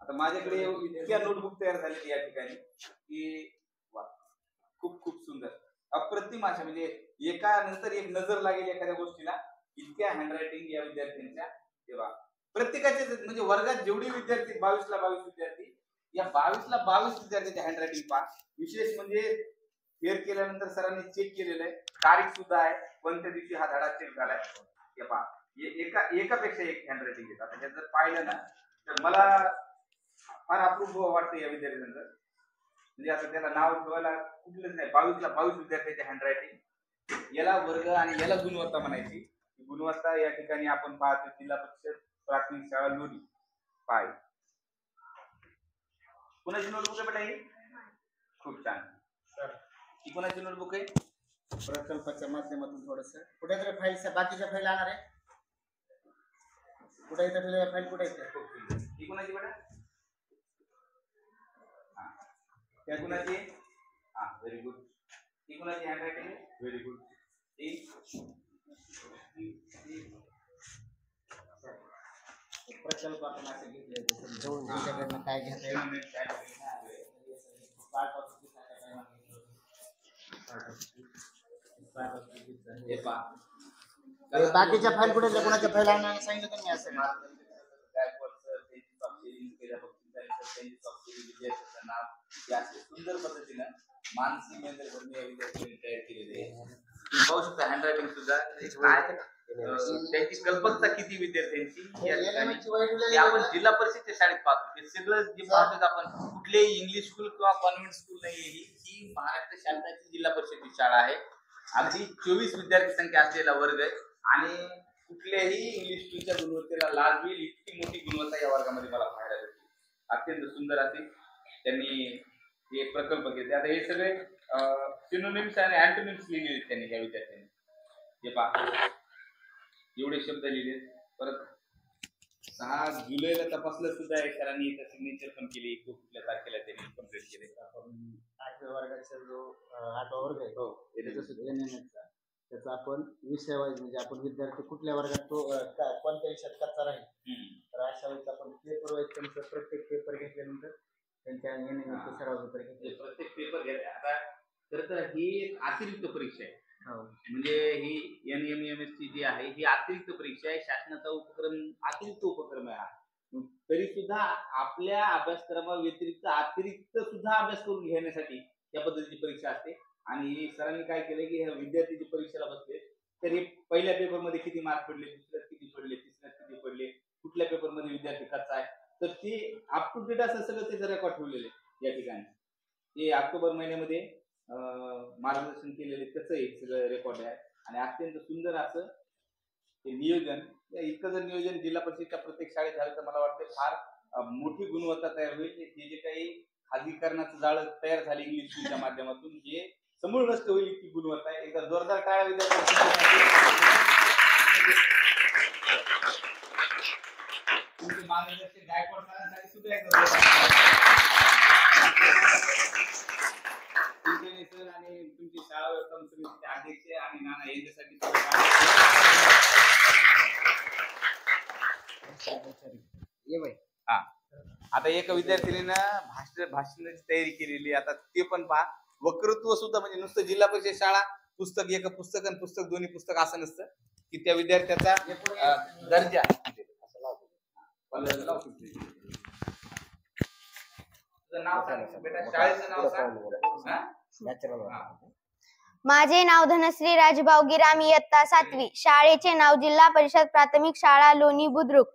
आता माझ्याकडे इतक्या नोटबुक तयार झालेली या ठिकाणी की वा खूप खूप सुंदर अप्रतिम अशा म्हणजे एका नंतर एक नजर लागेल एखाद्या गोष्टीला. इतक्या हँडरायटिंग या विद्यार्थ्यांच्या. तेव्हा प्रत्येकाचे म्हणजे वर्गात जेवढी विद्यार्थी 22ला 22 विद्यार्थी या 22ला 22 विद्यार्थ्यांचे हँडरायटिंग पहा. विशेष म्हणजे फेअर केल्यानंतर सरांनी चेक केलेलं आहे. तारीख सुद्धा आहे. कोणत्या दिवशी हा धडा चेक झालाय हे पहा. एकापेक्षा एक हँडरायटिंग येतात. आता जर पाहिलं ना तर मला फार अप्रूप वाटतं या विद्यार्थ्यांचं. म्हणजे आता त्याला नाव ठेवायला कुठलंच नाही. 22ला 22 विद्यार्थ्यांचे हँडरायटिंग. याला वर्ग आणि याला गुणवत्ता म्हणायची. गुणवत्ता या ठिकाणी आपण पाहतो जिल्हा परिषद प्राथमिक शाळा लोणी पाय. कुणाची नोटबुक आहे बेटा ही. खूप छान. ही कोणाची नोटबुक आहे. प्रकल्पाच्या माध्यमातून थोडस कुठेतरी फाईल बाकीच्या फाईल आणणार आहे. कुठे येतं फाईल कुठे येते. ही कोणाची बेटा. त्या कुणाची. हा व्हेरी गुड. ही कुणाची हँडरायटिंग. Very good. प्रकल्प आपण असं घेतले त्यांच्याकडनं काय घेता बाकीच्या फाईल कुठे कोणाच्या फाईल आणायला सांगितलं तर मी असं सुंदर पद्धतीनं मानसी मेंदर भरणे या विद्यार्थ्यांनी तयार केलेले आहे. पाहू शकता हँडरायटिंग सुद्धा त्यांची कल्पकता किती विद्यार्थ्यांची या ठिकाणी LMS ची वाईट ते वेळ आपण जिल्हा परिषदच्या शाळेत पाहतो. हे सगळं जे पाहतो आपण कुठलेही इंग्लिश स्कूल किंवा कॉन्व्हेंट स्कूल नाही, ही महाराष्ट्र शासनाची जिल्हा परिषदेची शाळा आहे. अगदी 24 विद्यार्थी संख्या असलेला वर्ग आहे आणि कुठल्याही इंग्लिश स्कूलच्या गुणवत्तेला लाज होईल इतकी मोठी गुणवत्ता या वर्गामध्ये मला पाहायला मिळते. अत्यंत सुंदर असे त्यांनी हे प्रकल्प घेतले. आता हे सगळे सिनोनिम्स आणि अँटोनिम्स लिहिलेले त्यांनी या विद्यार्थ्यांनी. हे पहा एवढे शब्द लिहिले. परत 6 जुलैला तपासलं सुद्धा आहे सरांनी, इथं सिग्नेचर पण केली, कुठल्या तारखेला त्यांनी कंप्लीट केले. आपण 8व्या वर्गाचा जो 8वा वर्ग आहे हो त्याचा सुद्धा NMS त्याचा आपण विषय वाईज म्हणजे आपण विद्यार्थी कुठल्या वर्गात तो कोणत्या विषयात कच्चा राहील तर अशा वेळेस आपण पेपर वाईज त्यांचं प्रत्येक पेपर घेतल्यानंतर त्यांच्या NMS सराव पेपर घेतले. प्रत्येक पेपर घ्यायचा. आता खरं तर ही एक अतिरिक्त परीक्षा आहे. म्हणजे ही NMS ची जी आहे ही अतिरिक्त परीक्षा आहे. शासनाचा उपक्रम अतिरिक्त उपक्रम आहे हा. तरी सुद्धा आपल्या अभ्यासक्रमा व्यतिरिक्त अतिरिक्त सुद्धा अभ्यास करून घेण्यासाठी या पद्धतीची परीक्षा असते. आणि सरांनी काय केलं की ह्या विद्यार्थी परीक्षेला बसले तर हे पहिल्या पेपर मध्ये किती मार्क पडले, दुसऱ्यात किती पडले, तिसऱ्यात किती पडले, कुठल्या पेपर मध्ये विद्यार्थी कच्चा आहे, तर ते अप टू डेट असं सगळं त्याचं रेकॉर्ड ठेवलेले या ठिकाणी. ते ऑक्टोबर महिन्यामध्ये मार्गदर्शन केलेले त्याचं एक सगळं रेकॉर्ड आहे. आणि अत्यंत सुंदर असं ते नियोजन, इतकं जर नियोजन जिल्हा परिषदेच्या प्रत्येक शाळेत झालं तर मला वाटतं फार मोठी गुणवत्ता तयार होईल. हे जे काही खाजगीकरणाचं जाळं तयार झाले इंग्लिश स्कूलच्या माध्यमातून हे समूळ नष्ट होईल इतकी गुणवत्ता आहे. एकदा जोरदार टाळ्या विद्यार्थ्यांसाठी. तुमचे मार्गदर्शक गायकवाड सरांसाठी सुद्धा एकदा सर आणि तुमची शाळा व्यवस्थापन समितीचे अध्यक्ष आणि नाना यांच्यासाठी हा. आता एका विद्यार्थिनीनं भाषणाची तयारी केलेली. आता ते पण पहा, वक्तृत्व सुद्धा म्हणजे नुसतं जिल्हा परिषद शाळा पुस्तक एक पुस्तक आणि पुस्तक दोन्ही पुस्तक असं नसतं की त्या विद्यार्थ्याचा दर्जा माझे नाव धनश्री राजभाऊ गिरामी, इयत्ता 7वी. शाळेचे नाव जिल्हा परिषद प्राथमिक शाळा लोणी बुद्रुक.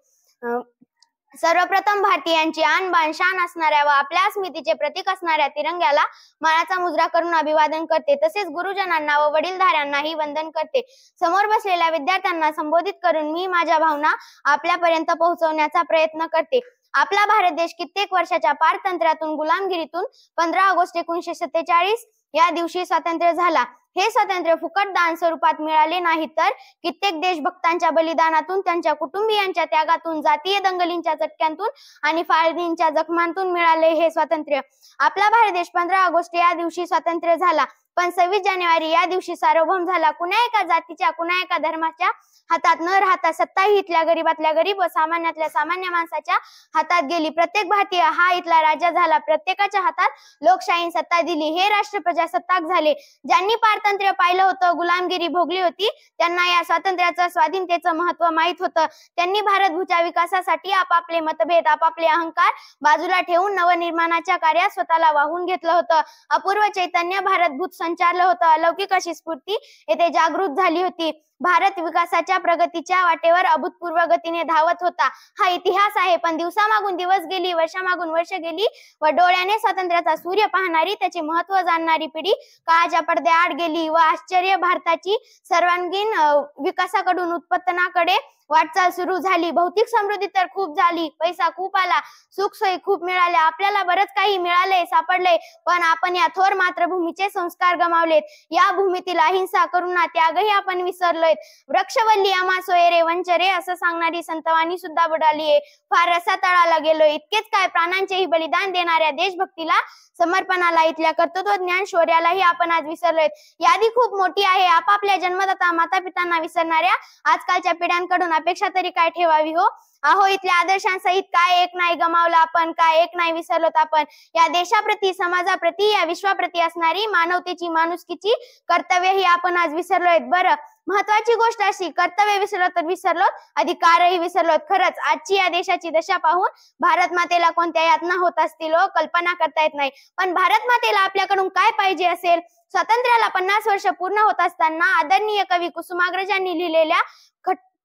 सर्वप्रथम भारतीयांची आन बान शान असणाऱ्या व आपल्या अस्मितेचे प्रतीक असणाऱ्या तिरंग्याला मानाचा मुजरा करून अभिवादन करते. तसेच गुरुजनांना व वडीलधाऱ्यांनाही वंदन करते. समोर बसलेल्या विद्यार्थ्यांना संबोधित करून मी माझ्या भावना आपल्यापर्यंत पोहोचवण्याचा प्रयत्न करते. आपला भारत देश कित्येक वर्षाच्या पारतंत्र्यातून गुलामगिरीतून 15 ऑगस्ट 1947 या दिवशी स्वातंत्र्य झाला. हे स्वातंत्र्य फुकट दान स्वरूपात मिळाले नाही तर कित्येक देशभक्तांच्या बलिदानातून, त्यांच्या कुटुंबियांच्या त्यागातून, जातीय दंगलींच्या चटक्यांतून आणि फाळणींच्या जखमांतून मिळाले हे स्वातंत्र्य. आपला भारत देश 15 ऑगस्ट या दिवशी स्वातंत्र्य झाला, पण 26 जानेवारी या दिवशी सार्वभौम झाला. कुणा एका जातीच्या, कुणा एका धर्माच्या हातात न राहता सत्ता ही इथल्या गरीबातल्या गरीब व सामान्यातल्या सामान्य माणसाच्या हातात गेली. प्रत्येक भारतीय हा इथला राजा झाला. प्रत्येकाच्या हातात लोकशाही सत्ता दिली. हे राष्ट्र प्रजासत्ताक झाले. ज्यांनी पारतंत्र्य पाहिलं होतं, गुलामगिरी भोगली होती, त्यांना या स्वातंत्र्याचं, स्वाधीनतेचं महत्व माहित होतं. त्यांनी भारतभूच्या विकासासाठी आपापले मतभेद, आपापले अहंकार बाजूला ठेवून नवनिर्माणाच्या कार्यात स्वतःला वाहून घेतलं होतं. अपूर्व चैतन्य भारतभूत संचारलं होतं. अलौकिक अशी स्फूर्ती येथे जागृत झाली होती. भारत विकासाच्या प्रगतीच्या वाटेवर अभूतपूर्व गतीने धावत होता. हा इतिहास आहे. पण दिवसामागून दिवस गेली, वर्षामागून वर्ष गेली व डोळ्याने स्वातंत्र्याचा सूर्य पाहणारी, त्याचे महत्व जाणणारी पिढी काळाच्या पडद्याआड गेली व आश्चर्य भारताची सर्वांगीण विकासाकडून उत्पन्नाकडे वाटचाल सुरू झाली. भौतिक समृद्धी तर खूप झाली, पैसा खूप आला, सुख सोयी खूप मिळाल्या, आपल्याला बरंच काही मिळाले, सापडले, पण आपण या थोर मातृभूमीचे संस्कार गमावलेत. या भूमीतील अहिंसा, करुणा, त्यागही आपण विसरलोय. वृक्षवल्ली आम्हा सोयरे वंचरे असं सांगणारी संतवाणी सुद्धा बुडालीये. फार रसातळाला गेलोय. इतकेच काय, प्राणांचेही बलिदान देणाऱ्या देशभक्तीला, समर्पणाला, इथल्या कर्तृत्व ज्ञान शौर्यालाही आपण आज विसरलोय. यादी खूप मोठी आहे. आपापल्या जन्मदाता माता पितांना विसरणाऱ्या आजकालच्या पिढ्यांकडून अपेक्षा तरी काय ठेवावी हो? अहो, इथल्या आदर्शांसहित काय एक नाही गमावलं आपण, काय एक नाही विसरलोत आपण. या देशाप्रती, समाजाप्रती, या विश्वाप्रती असणारी मानवतेची, माणुसकीची कर्तव्यही आपण आज विसरलोय. बरं, महत्वाची गोष्ट अशी, कर्तव्य विसरलो तर विसरलो, अधिकारही विसरलो. खरंच आजची या देशाची दशा पाहून भारत मातेला कोणत्या यातना होत असतील हो, कल्पना करता येत नाही. पण भारत मातेला आपल्याकडून काय पाहिजे असेल? स्वातंत्र्याला 50 वर्ष पूर्ण होत असताना आदरणीय कवी कुसुमाग्रजांनी लिहिलेल्या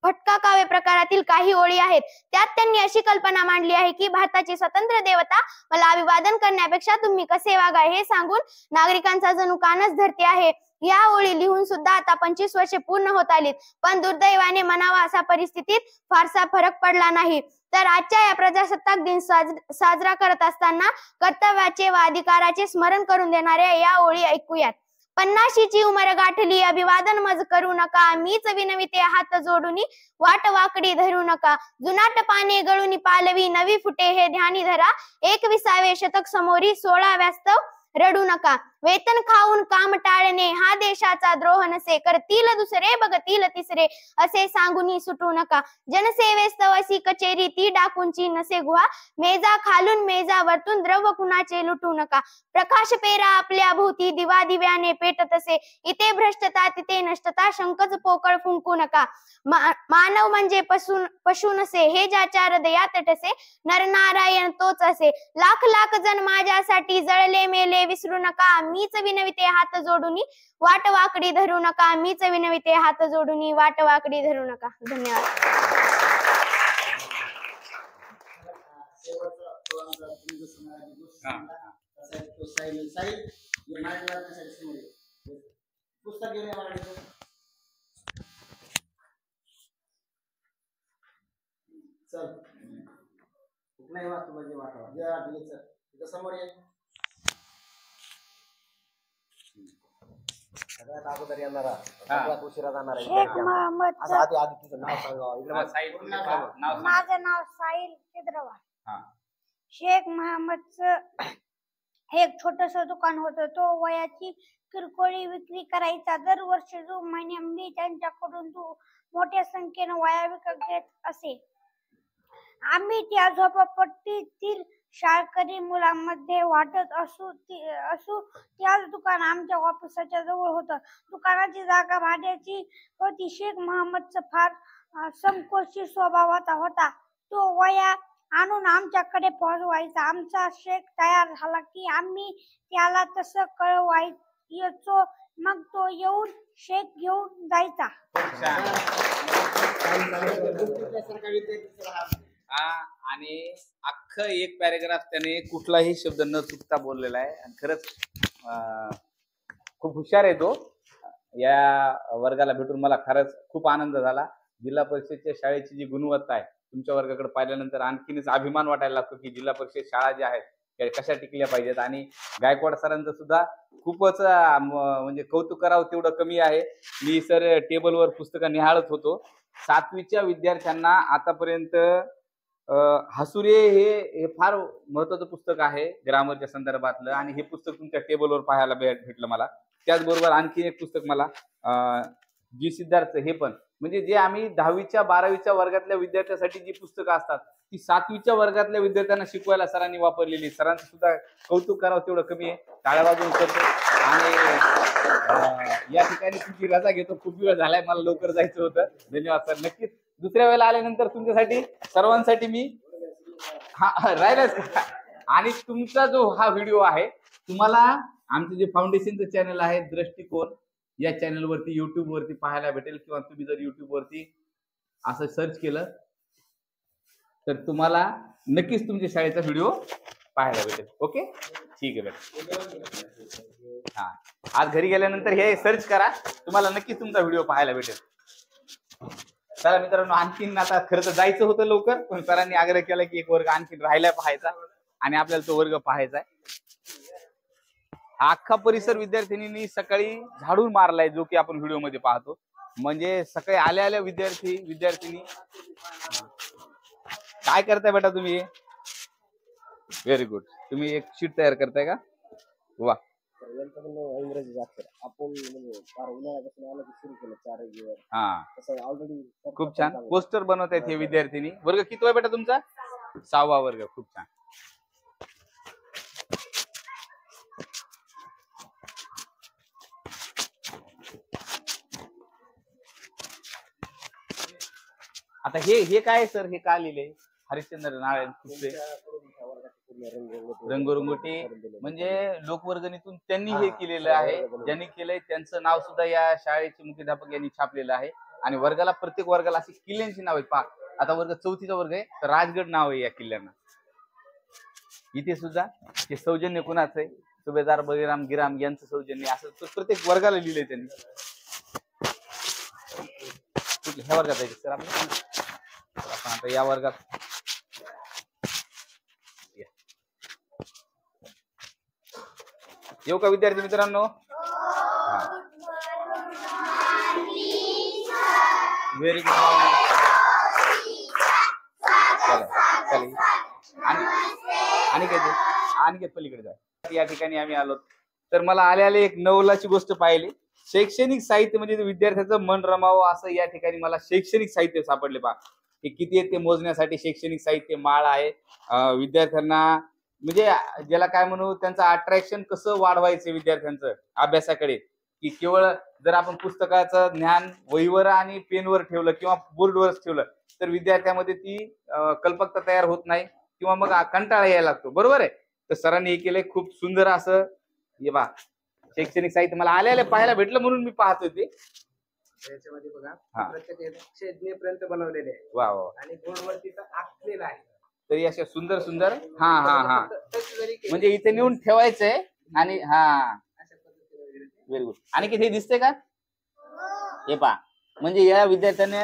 फटका काव्य प्रकारातील काही ओळी आहेत. त्यात त्यांनी अशी कल्पना मांडली आहे की भारताची स्वतंत्र देवता मला अभिवादन करण्यापेक्षा तुम्ही कसे वागा हे सांगून नागरिकांचा जणू कानच धरते आहे. या ओळी लिहून सुद्धा आता 25 वर्षे पूर्ण होत आलीत, पण दुर्दैवाने म्हणावा असा परिस्थितीत फारसा फरक पडला नाही. तर आजच्या या प्रजासत्ताक दिन साजरा करत असताना कर्तव्याचे व अधिकाराचे स्मरण करून देणाऱ्या या ओळी ऐकूयात. 50ची उमर गाठली अभिवादन मज करू नका, मीच विनविते हात जोडून वाट वाकडी धरू नका. जुनाट पाने गळून पालवी नवी फुटे हे ध्यानी धरा, 21वे शतक समोरी 16 स्तव रडू नका. वेतन खाऊन काम टाळणे हा देशाचा द्रोह नसे, करतील दुसरे बघतील तिसरे असे सांगून सुटू नका. जनसेवेस्तव अशी कचेरी ती डाकूंची नसे गुहा, मेजा खालून मेजा वरतून द्रव्य कुणाचे लुटू नका. प्रकाश पेरा आपल्या भोवती दिवा दिव्याने पेटत असे, इथे भ्रष्टता तिथे नष्टता शंकच पोकळ फुंकू नका. मानव म्हणजे पशु नसे हे ज्याच्या हृदयात टसे, नरनारायण तोच असे. लाख लाख जण माझ्यासाठी जळले मेले विसरू नका, मीच विनविते हात जोडून वाट वाकडी धरू नका, मीच विनविते हात जोडून वाट वाकडी धरू नका. धन्यवाद. पुस्तक घेऊन या मराठीचं. चल नाही वाचतो म्हणजे वाटावा जे समोर ये. सगळ्यात अगोदर येणारा सगळ्यात उशिरा जाणारा शेख मोहम्मद. आधी आधी तुझं नाव सांगा. माझं नाव साहिल चिद्रवाल. हा. शेख मोहम्मदचं एक छोटस दुकान होतं. तो वयाची किरकोळी विक्री करायचा. दरवर्षी जून महिन्यात मी त्यांच्याकडून मोठ्या संख्येने वया विकत घेत असे. आम्ही त्या झोपडपट्टीतील शाळकरी मुलांमध्ये वाटत असू. त्याच दुकान आमच्या ऑफिसाच्या जवळ होतं. दुकानाची जागा भाड्याची होती. शेख मोहम्मदचा फार संकोची स्वभावाचा होता. तो वया आणून आमच्याकडे पोहोचवायचा. आमचा शेख तयार झाला की आम्ही त्याला तसं कळवायचो. मग तो येऊन शेख घेऊन जायचा. आणि अख्खं एक पॅरेग्राफ त्याने कुठलाही शब्द न चुकता बोललेला आहे आणि खरंच खूप हुशार आहे तो. या वर्गाला भेटून मला खरंच खूप आनंद झाला. जिल्हा परिषदच्या शाळेची जी गुणवत्ता आहे तुमच्या वर्गाकडे पाहिल्यानंतर आणखीनच अभिमान वाटायला लागतो की जिल्हा परिषद शाळा ज्या आहेत त्या कशा टिकल्या पाहिजेत. आणि गायकवाड सरांचं सुद्धा खूपच म्हणजे कौतुक करावं तेवढं कमी आहे. मी सर टेबलवर पुस्तकं निहाळत होतो. 7वीच्या विद्यार्थ्यांना आतापर्यंत हसुरे हे फार महत्वाचं पुस्तक आहे ग्रामरच्या संदर्भातलं आणि हे पुस्तक तुमच्या टेबलवर पाहायला भेटलं मला. त्याचबरोबर आणखी एक पुस्तक मला जी सिद्धार्थ हे पण म्हणजे जे आम्ही 10वीच्या 12वीच्या वर्गातल्या विद्यार्थ्यांसाठी जी पुस्तकं असतात ती 7वीच्या वर्गातल्या विद्यार्थ्यांना शिकवायला सरांनी वापरलेली. सरांचं सुद्धा कौतुक करावं तेवढं कमी आहे. टाळ्या वाजवून करतो. आणि या ठिकाणी तुमची रजा घेतो. खूप वेळ झालाय, मला लवकर जायचं होतं. धन्यवाद सर. नक्कीच दुसऱ्या वेळेला आल्यानंतर तुमच्यासाठी सर्वांसाठी मी राहिलंच. आणि तुमचा जो हा व्हिडिओ आहे तुम्हाला आमचं जे फाउंडेशनचं चॅनल आहे दृष्टिकोन या चॅनलवरती युट्यूब वरती पाहायला भेटेल. किंवा तुम्ही जर युट्यूब वरती असं सर्च केलं तर तुम्हाला नक्कीच तुमच्या शाळेचा व्हिडिओ पाहायला भेटेल. ओके ठीक आहे बेटा. हा आज घरी गेल्यानंतर हे सर्च करा, तुम्हाला नक्कीच तुमचा व्हिडिओ पाहायला भेटेल. चला मित्रांनो, आणखीन आता खरं तर जायचं होतं लवकर, पण सरांनी आग्रह केला की एक वर्ग आणखीन राहिला पाहायचा आणि आपल्याला तो वर्ग पाहायचा आहे. हा अख्खा परिसर विद्यार्थिनींनी सकाळी झाडून मारलाय, जो की आपण व्हिडिओ मध्ये पाहतो. म्हणजे सकाळी आल्या आल्या विद्यार्थिनी काय करताय बेटा तुम्ही? Very good. तुम्ही एक शीट तयार करताय का? वा. खूप छान पोस्टर बनवत आहेत हे विद्यार्थिनी. वर्ग किती आहे बेटा तुमचा? 6वा वर्ग. खूप छान. आता हे काय सर? हे का लिहिले? हरिश्चंद्र नारायण खुपसे रंगरंगोटी म्हणजे लोकवर्गणीतून त्यांनी हे केलेलं आहे. ज्यांनी केलंय त्यांचं नाव सुद्धा या शाळेचे मुख्याध्यापक यांनी छापलेलं आहे. आणि वर्गाला प्रत्येक वर्गाला अशी किल्ल्यांची नाव आहेत. पहा आता वर्ग 4थीचा वर्ग आहे तर राजगड नाव आहे या किल्ल्यांना. इथे सुद्धा हे सौजन्य कुणाचं आहे, सुभेदार बळीराम गिराम यांचं सौजन्य, असं प्रत्येक वर्गाला लिहिलंय त्यांनी. ह्या वर्गात आहे सर आपण आता या वर्गात येऊ का विद्यार्थी मित्रांनो? Very good. आणि पलीकडे जा. या ठिकाणी आम्ही आलो तर मला आले एक नवलाची गोष्ट पाहिली. शैक्षणिक साहित्य म्हणजे विद्यार्थ्याचं मन रमावं असं या ठिकाणी मला शैक्षणिक साहित्य सापडले. पहा हे किती आहे ते मोजण्यासाठी शैक्षणिक साहित्य माळ आहे. विद्यार्थ्यांना म्हणजे ज्याला काय म्हणू त्यांचं अट्रॅक्शन कसं वाढवायचं विद्यार्थ्यांचं अभ्यासाकडे, की केवळ जर आपण पुस्तकाचं ज्ञान वहीवर आणि पेनवर ठेवलं किंवा बोर्डवर ठेवलं तर विद्यार्थ्यामध्ये ती कल्पकता तयार होत नाही किंवा मग कंटाळा यायला लागतो. बरोबर आहे. तर सरांनी हे केलंय खूप सुंदर असं. हे बा शैक्षणिक साहित्य मला आले पाहायला भेटलं म्हणून मी पाहत होते. याच्यामध्ये बघा प्रत्येक पर्यंत बनवलेले आहे. वा वा. आणि बोर्डवरती आखलेलं आहे. तरी अशा सुंदर सुंदर. हा हा हा म्हणजे इथे नेऊन ठेवायचंय. आणि हा व्हेरी गुड. आणि किती दिसते का हे पहा. म्हणजे या विद्यार्थ्याने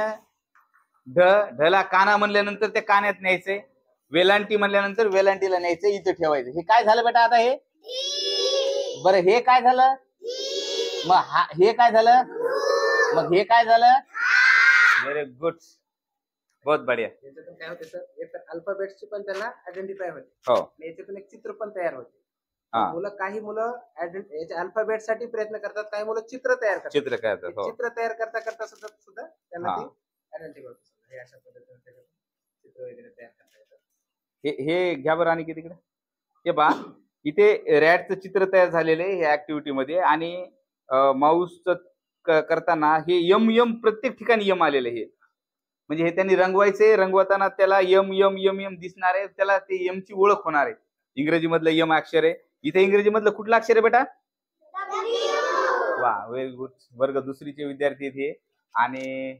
ढला काना म्हणल्यानंतर ते कान्यात न्यायचंय, वेलांटी म्हणल्यानंतर वेलांटीला न्यायचं, इथं ठेवायचं. हे काय झालं बेटा आता? हे बरं हे काय झालं? मग हे काय झालं? मग हे काय झालं? व्हेरी गुड, बहुत बढिया. याच्यातून काय होते सर, एक तर अल्फाबेट्सची पण त्यांना आयडेंटिफाय होते. हो. याच्यातून एक चित्र पण तयार होते. काही मुलं याच्या अल्फाबेट साठी प्रयत्न करतात, काही मुलं चित्र तयार करतात. चित्र तयार करता सुद्धा त्यांना ते आयडेंटिफाय होते. हे अशा पद्धतीने चित्र वगैरे तयार करता येतात. हे घ्या बरं. आणि तिकडे हे बा इथे रॅटचं चित्र तयार झालेलं आहे ह्या ऍक्टिव्हिटी मध्ये. आणि माऊसचं करताना हे यम प्रत्येक ठिकाणी यम आलेलं आहे. म्हणजे हे त्यांनी रंगवायचे, रंगवताना त्याला यम यम यम यम दिसणार आहे, त्याला ते यम ची ओळख होणार आहे. इंग्रजी मधलं यम अक्षर आहे. इथे इंग्रजी मधलं कुठलं अक्षर आहे बेटा? वा, व्हेरी गुड. वर्ग 2चे विद्यार्थी इथे. आणि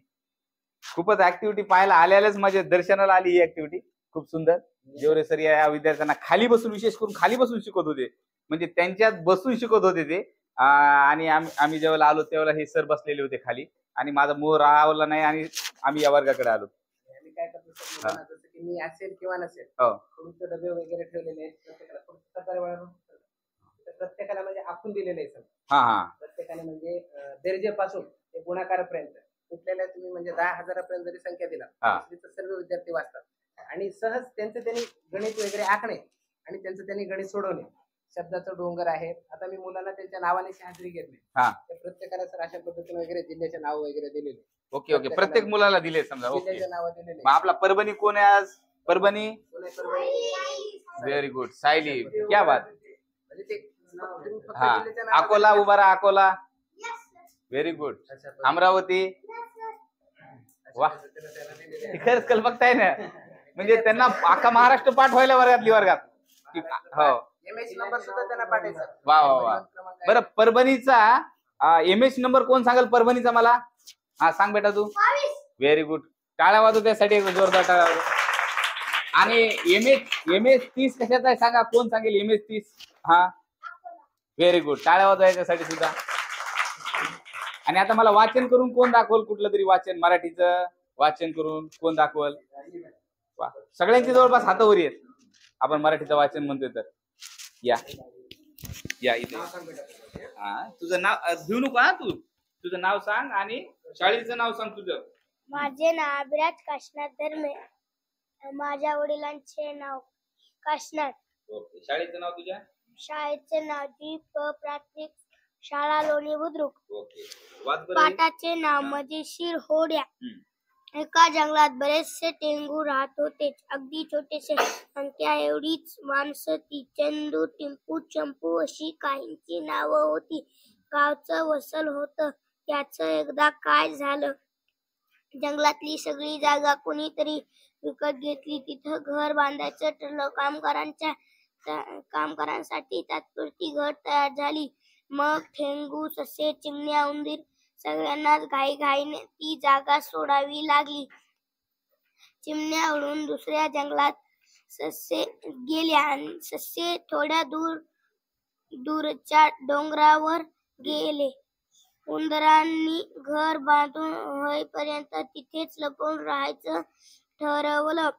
खूपच ऍक्टिव्हिटी पाहायला आल्यालाच माझ्या दर्शनाला आली ही ऍक्टिव्हिटी. खूप सुंदर. जेवढे सर या विद्यार्थ्यांना खाली बसून, विशेष करून खाली बसून शिकवत होते. म्हणजे त्यांच्यात बसून शिकवत होते ते. आणि आम्ही जेव्हा आलो तेव्हा हे सर बसलेले होते खाली आणि माझा मोह राहावला नाही आणि आम्ही या वर्गाकडे आलो. आम्ही काय करतो जसं की मी असेल किंवा नसेल, तुमचे डबे वगैरे ठेवलेले आहेत प्रत्येकाला म्हणजे आखून दिलेले आहे सर. प्रत्येकाने म्हणजे दर्जेपासून ते गुणाकारापर्यंत कुठल्याला तुम्ही म्हणजे 10,000 पर्यंत जरी संख्या दिला सर्व विद्यार्थी वाचतात. आणि सहज त्यांनी गणित वगैरे आखणे आणि त्यांनी गणित सोडवणे. शब्दाचं डोंगर आहे. आता मी मुलांना त्यांच्या नावाने हजेरी घेतली. प्रत्येकाला सर अशा पद्धतीने वगैरे जिल्ह्याचे नाव वगैरे दिलेले. Okay okay. प्रत्येक मुलाला दिले समजा. जिल्ह्याचे नाव दिलेले. आपला परभणी कोण आहे आज? परभणी. Very good. सायली, क्या बात. अकोला उभा राहा. अकोला. Very good. अमरावती. वा, खरंच कल्पकता आहे ना. म्हणजे त्यांना अख्खा महाराष्ट्र पाठवायला वर्गात. हो. नंबर सुद्धा त्यांना पाठायचा. वा वा वा. बरं, परभणीचा एमएच नंबर कोण सांगेल परभणीचा मला? हा सांग बेटा तू. Very good. टाळ्या वाजव त्यासाठी जोरदार टाळ्या वाजव. आणि एमएच 30 कशाचा आहे सांगा? कोण सांगेल एमएच 30? हा, व्हेरी गुड. टाळ्या वाजव याच्यासाठी सुद्धा. आणि आता मला वाचन करून कोण दाखवल? कुठलं तरी वाचन, मराठीचं वाचन करून कोण दाखवल? सगळ्यांची जवळपास हातावरी आहेत. आपण मराठीचं वाचन म्हणतोय तर या इथे. तुझं नाव घेऊ नको. तुझं नाव सांग आणि शाळेचं नाव सांग तुझं. माझे नाव अभिराज काशनाथ धर्मे. माझ्या वडिलांचे नाव काशनाथ. ओके. शाळेचं नाव तुझ्या? शाळेचे नाव दीप प्राथमिक शाळा लोणी बुद्रुक. ओके. पाटाचे नाव मजेशीर होड्या. एका जंगलात बरेचसे टेंगू राहत होते. अगदी छोटेसे, संख्या एवढीच माणसं ती. चंदू, टिंपू, चंपू अशी काहींची नावं होती. गावचं वसल होतं. याचं एकदा काय झालं, जंगलातली सगळी जागा कोणीतरी विकत घेतली. तिथं घर बांधायचं ठरलं. कामगारांसाठी तात्पुरती घर तयार झाली. मग ठेंगू, ससे, चिमण्या, उंदीर सगळ्यांनाच घाईघाईने ती जागा सोडावी लागली. चिमण्या उडून दुसऱ्या जंगलात ससे गेल्या आणि ससे थोड्या दूरच्या डोंगरावर गेले. उंदरांनी घर बांधून होईपर्यंत तिथेच लपून राहायचं ठरवलं,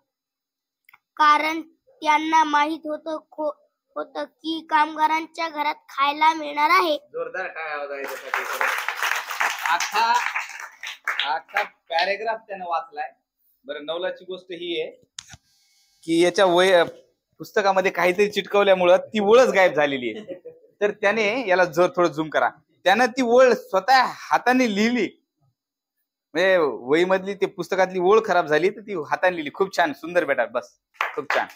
कारण त्यांना माहित होत की कामगारांच्या घरात खायला मिळणार आहे. जोरदार काय आवाज आहे त्यासाठी. आजचा पॅरेग्राफ त्यानं वाचलाय. बरं, नवलाची गोष्ट ही आहे की याच्या पुस्तकामध्ये काहीतरी चिटकवल्यामुळं ती ओळच गायब झालेली आहे. तर त्याने याला थोडं झूम करा. त्यानं ती ओळ स्वतः हाताने लिहिली. म्हणजे वहीमधली ते पुस्तकातली ओळ खराब झाली तर ती हाताने लिहिली. खूप छान, सुंदर बेटा. बस, खूप छान.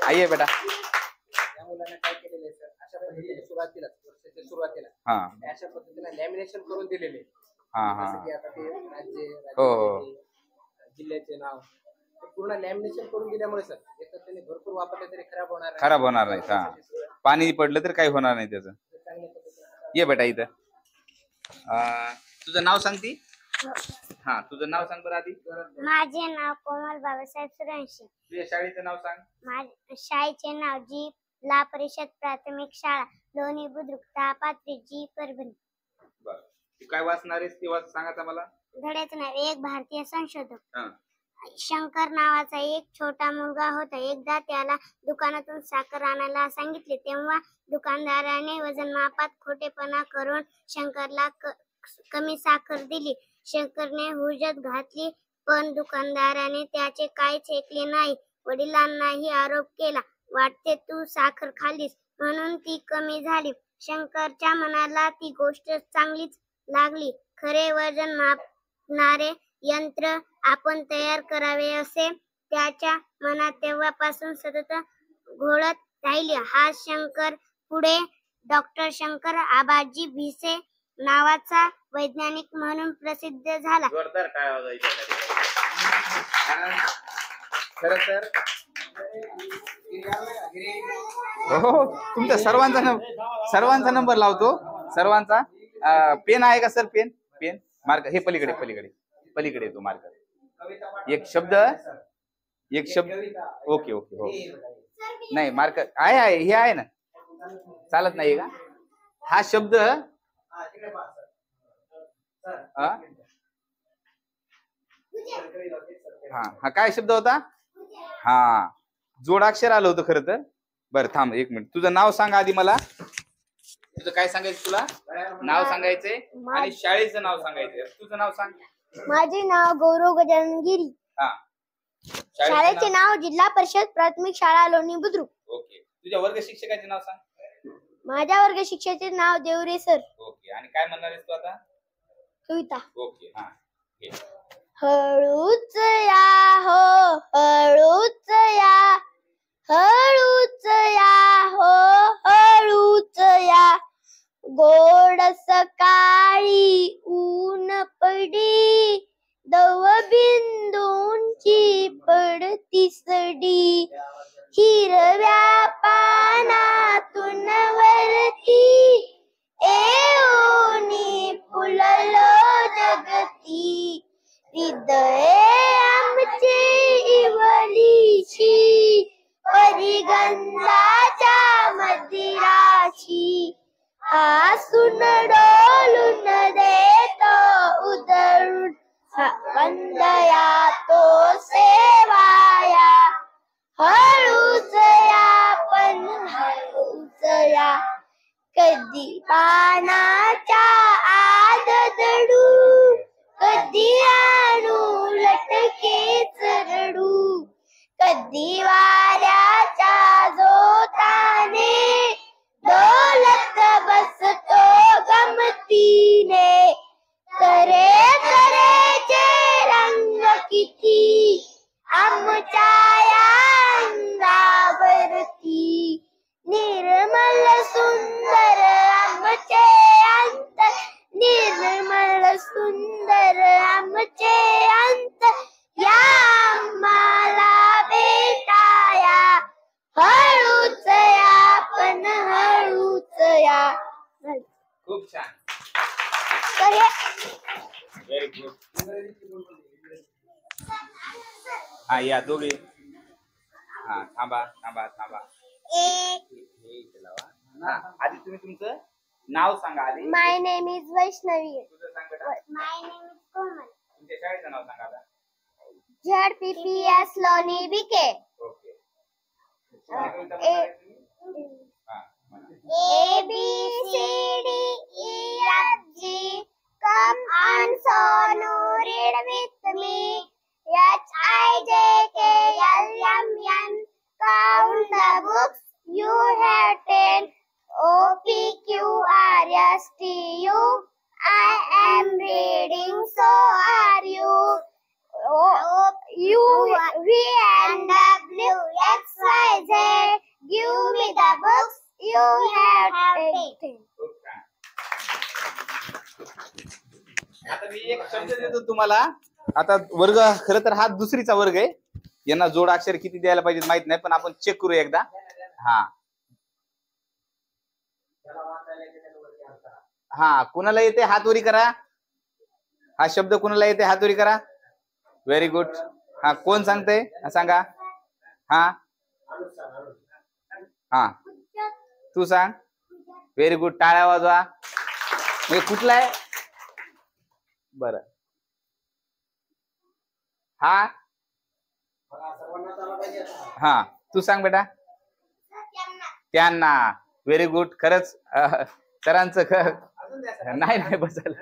आइये बेटा. त्या मुलांना काय केलेलं आहे सर, अशा पद्धतीने सुरुवातीला अशा पद्धतीने लॅमिनेशन करून दिलेले. जसं की आता ते राज्य जिल्ह्याचे नाव पूर्ण लॅमिनेशन करून दिल्यामुळे सर एकतर त्याने भरपूर वापरले तरी खराब होणार नाही. पाणी पडलं तर काही होणार नाही त्याचं. ये बेटा इथं. तुझं नाव सांगती? हा, तुझं नाव सांग बरं आधी. माझे नाव कोमल बाबासाहेब सूर्यवंशी. तुझ्या शाळेचं नाव सांग. माझ्या शाळेचे नाव जिल्हा परिषद प्राथमिक शाळा लोणी बुद्रुक तापात्री जी परभणी. बरं, तू काय वाचणार आहेस ते सांगायचं मला. धड्याचं नाव एक भारतीय संशोधक. शंकर नावाचा एक छोटा मुलगा होता. एकदा त्याला दुकानातून साखर आणायला सांगितले, तेव्हा दुकानदाराने वजनमापात खोटेपणा करून शंकरला कमी साखर दिली. शंकरने हुज्जत घातली, पण दुकानदाराने त्याचे काहीच ऐकले नाही. वडिलांनाही आरोप केला, वाटते तू साखर खाल्लीस म्हणून ती कमी झाली. शंकरच्या मनाला ती गोष्ट चांगलीच लागली. खरे वजन मापणारे यंत्र आपण तयार करावे असे त्याच्या मनात तेव्हापासून सतत घोळत राहिले. हा शंकर पुढे डॉक्टर शंकर आबाजी भिसे नावाचा वैज्ञानिक म्हणून प्रसिद्ध झाला. जोरदार काय आवाज आहे. खरं तर हो, तुमच्या सर्वांचा नंबर लावतो. सर्वांचा. पेन आहे का सर? पेन मार्क हे पलीकडे येतो मार्कर. एक शब्द. ओके हो. नाही, मार्कर आहे हे आहे ना, चालत नाही का हा शब्द? हा काय शब्द होता? हा, जोडाक्षर आलं होतं खरं तर. बरं थांब एक मिनिट. तुझं नाव सांग आधी मला. तुझं काय सांगायचं? तुला नाव सांगायचंय आणि शाळेचं नाव सांगायचंय. तुझं नाव सांग. माझे नाव गौरव गजानन गिरी. शाळेचे नाव जिल्हा परिषद प्राथमिक शाळा लोणी बुद्रुक. ओके. तुझ्या वर्ग शिक्षकाचे नाव सांग. माझ्या वर्ग शिक्षकाचे नाव देवरे सर. ओके. आणि काय म्हणणार आहेस तू आता? कविता. ओके. हा, हळूच या हो, हळूच या, हळूच या हो, हळूच या. गोड सकाळी ऊन पडी, दव बिंदूंची पडती सडी. हिरव्या पानातून वरती येऊनी फुललो जगती. हृदये आमची इवलीची, परिगंधाच्या मदिराची. हसून डोलून देतो उधळून, वंदया तो सेवाया. हळूच या पण हळूच या, कधी पानाच्या आत दडू, कधी आणू लटकेच रडू. कधी वाऱ्याच्या झोताने डोलत बसतो गमतीने. तरे तरेचे रंग किती आमच्या अंगावरती. निर्मल सुंदर आमचे अंत, निर्मल सुंदर आमचे अंत. या आम्हाला भेटा हा या दोघे. हा थांबा थांबा थांबा. हा, आधी तुम्ही तुमचं नाव सांगा आधी. My name is Vaishnavi. तुझं सांग बेटा. My name is Komal. तुमच्या शाळेचं नाव सांगा आता. ZPPS Loni BK. Okay. A B C D E F G. Come on, Sonu, read with me. H I J K L M N. Count the books you have 10. O P Q R S T U. I am reading, so are you. U V and W X Y Z. Give me the books you have taken. आता मी एक शब्द देतो तुम्हाला. आता वर्ग खरं तर हा दुसरीचा वर्ग आहे. यांना जोडाक्षर किती द्यायला पाहिजे माहित नाही, पण आपण चेक करू एकदा. हा हा कुणाला येते हात वरी करा. हा शब्द कुणाला येते हात वरी करा. Very good. हा कोण सांगतंय सांगा. हा हा तू सांग. Very good. टाळ्या वाजवा. म्हणजे कुठला आहे बर. हा हा तू सांग बेटा. त्यांना. Very good. खरंच सरांचं नाही नाही बसल.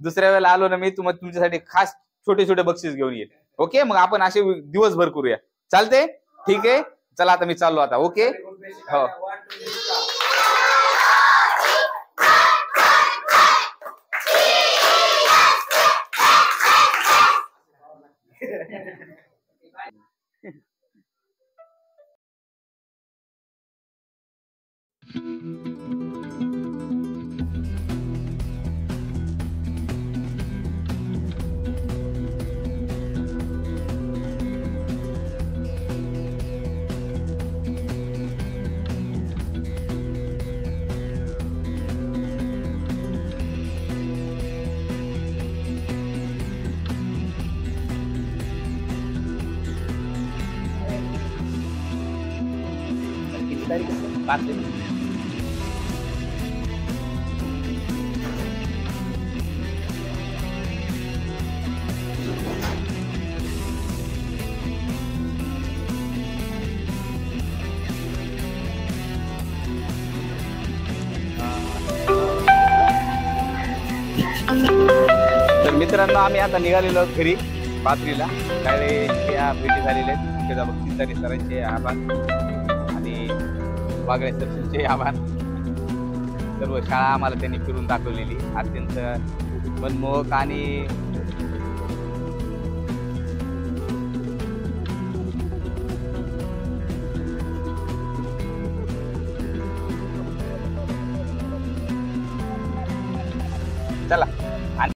दुसऱ्या वेळेला आलो ना मी तुमच्यासाठी खास छोटे छोटे बक्षीस घेऊन येईल. ओके मग आपण असे दिवसभर करूया. चालते. ठीक आहे. चला आता मी चाललो आता. ओके हो. तर मित्रांनो आम्ही आता निघालेलो आहोत घरी पाथरीला. शाळेच्या भेटी झालेल्या आहेत. मुख्याध्यापक चिंतारी सरांचे आभार आणि वागळे सरचे आभार. सर्व शाळा आम्हाला त्यांनी फिरून दाखवलेली. अत्यंत मनमोहक आणि चला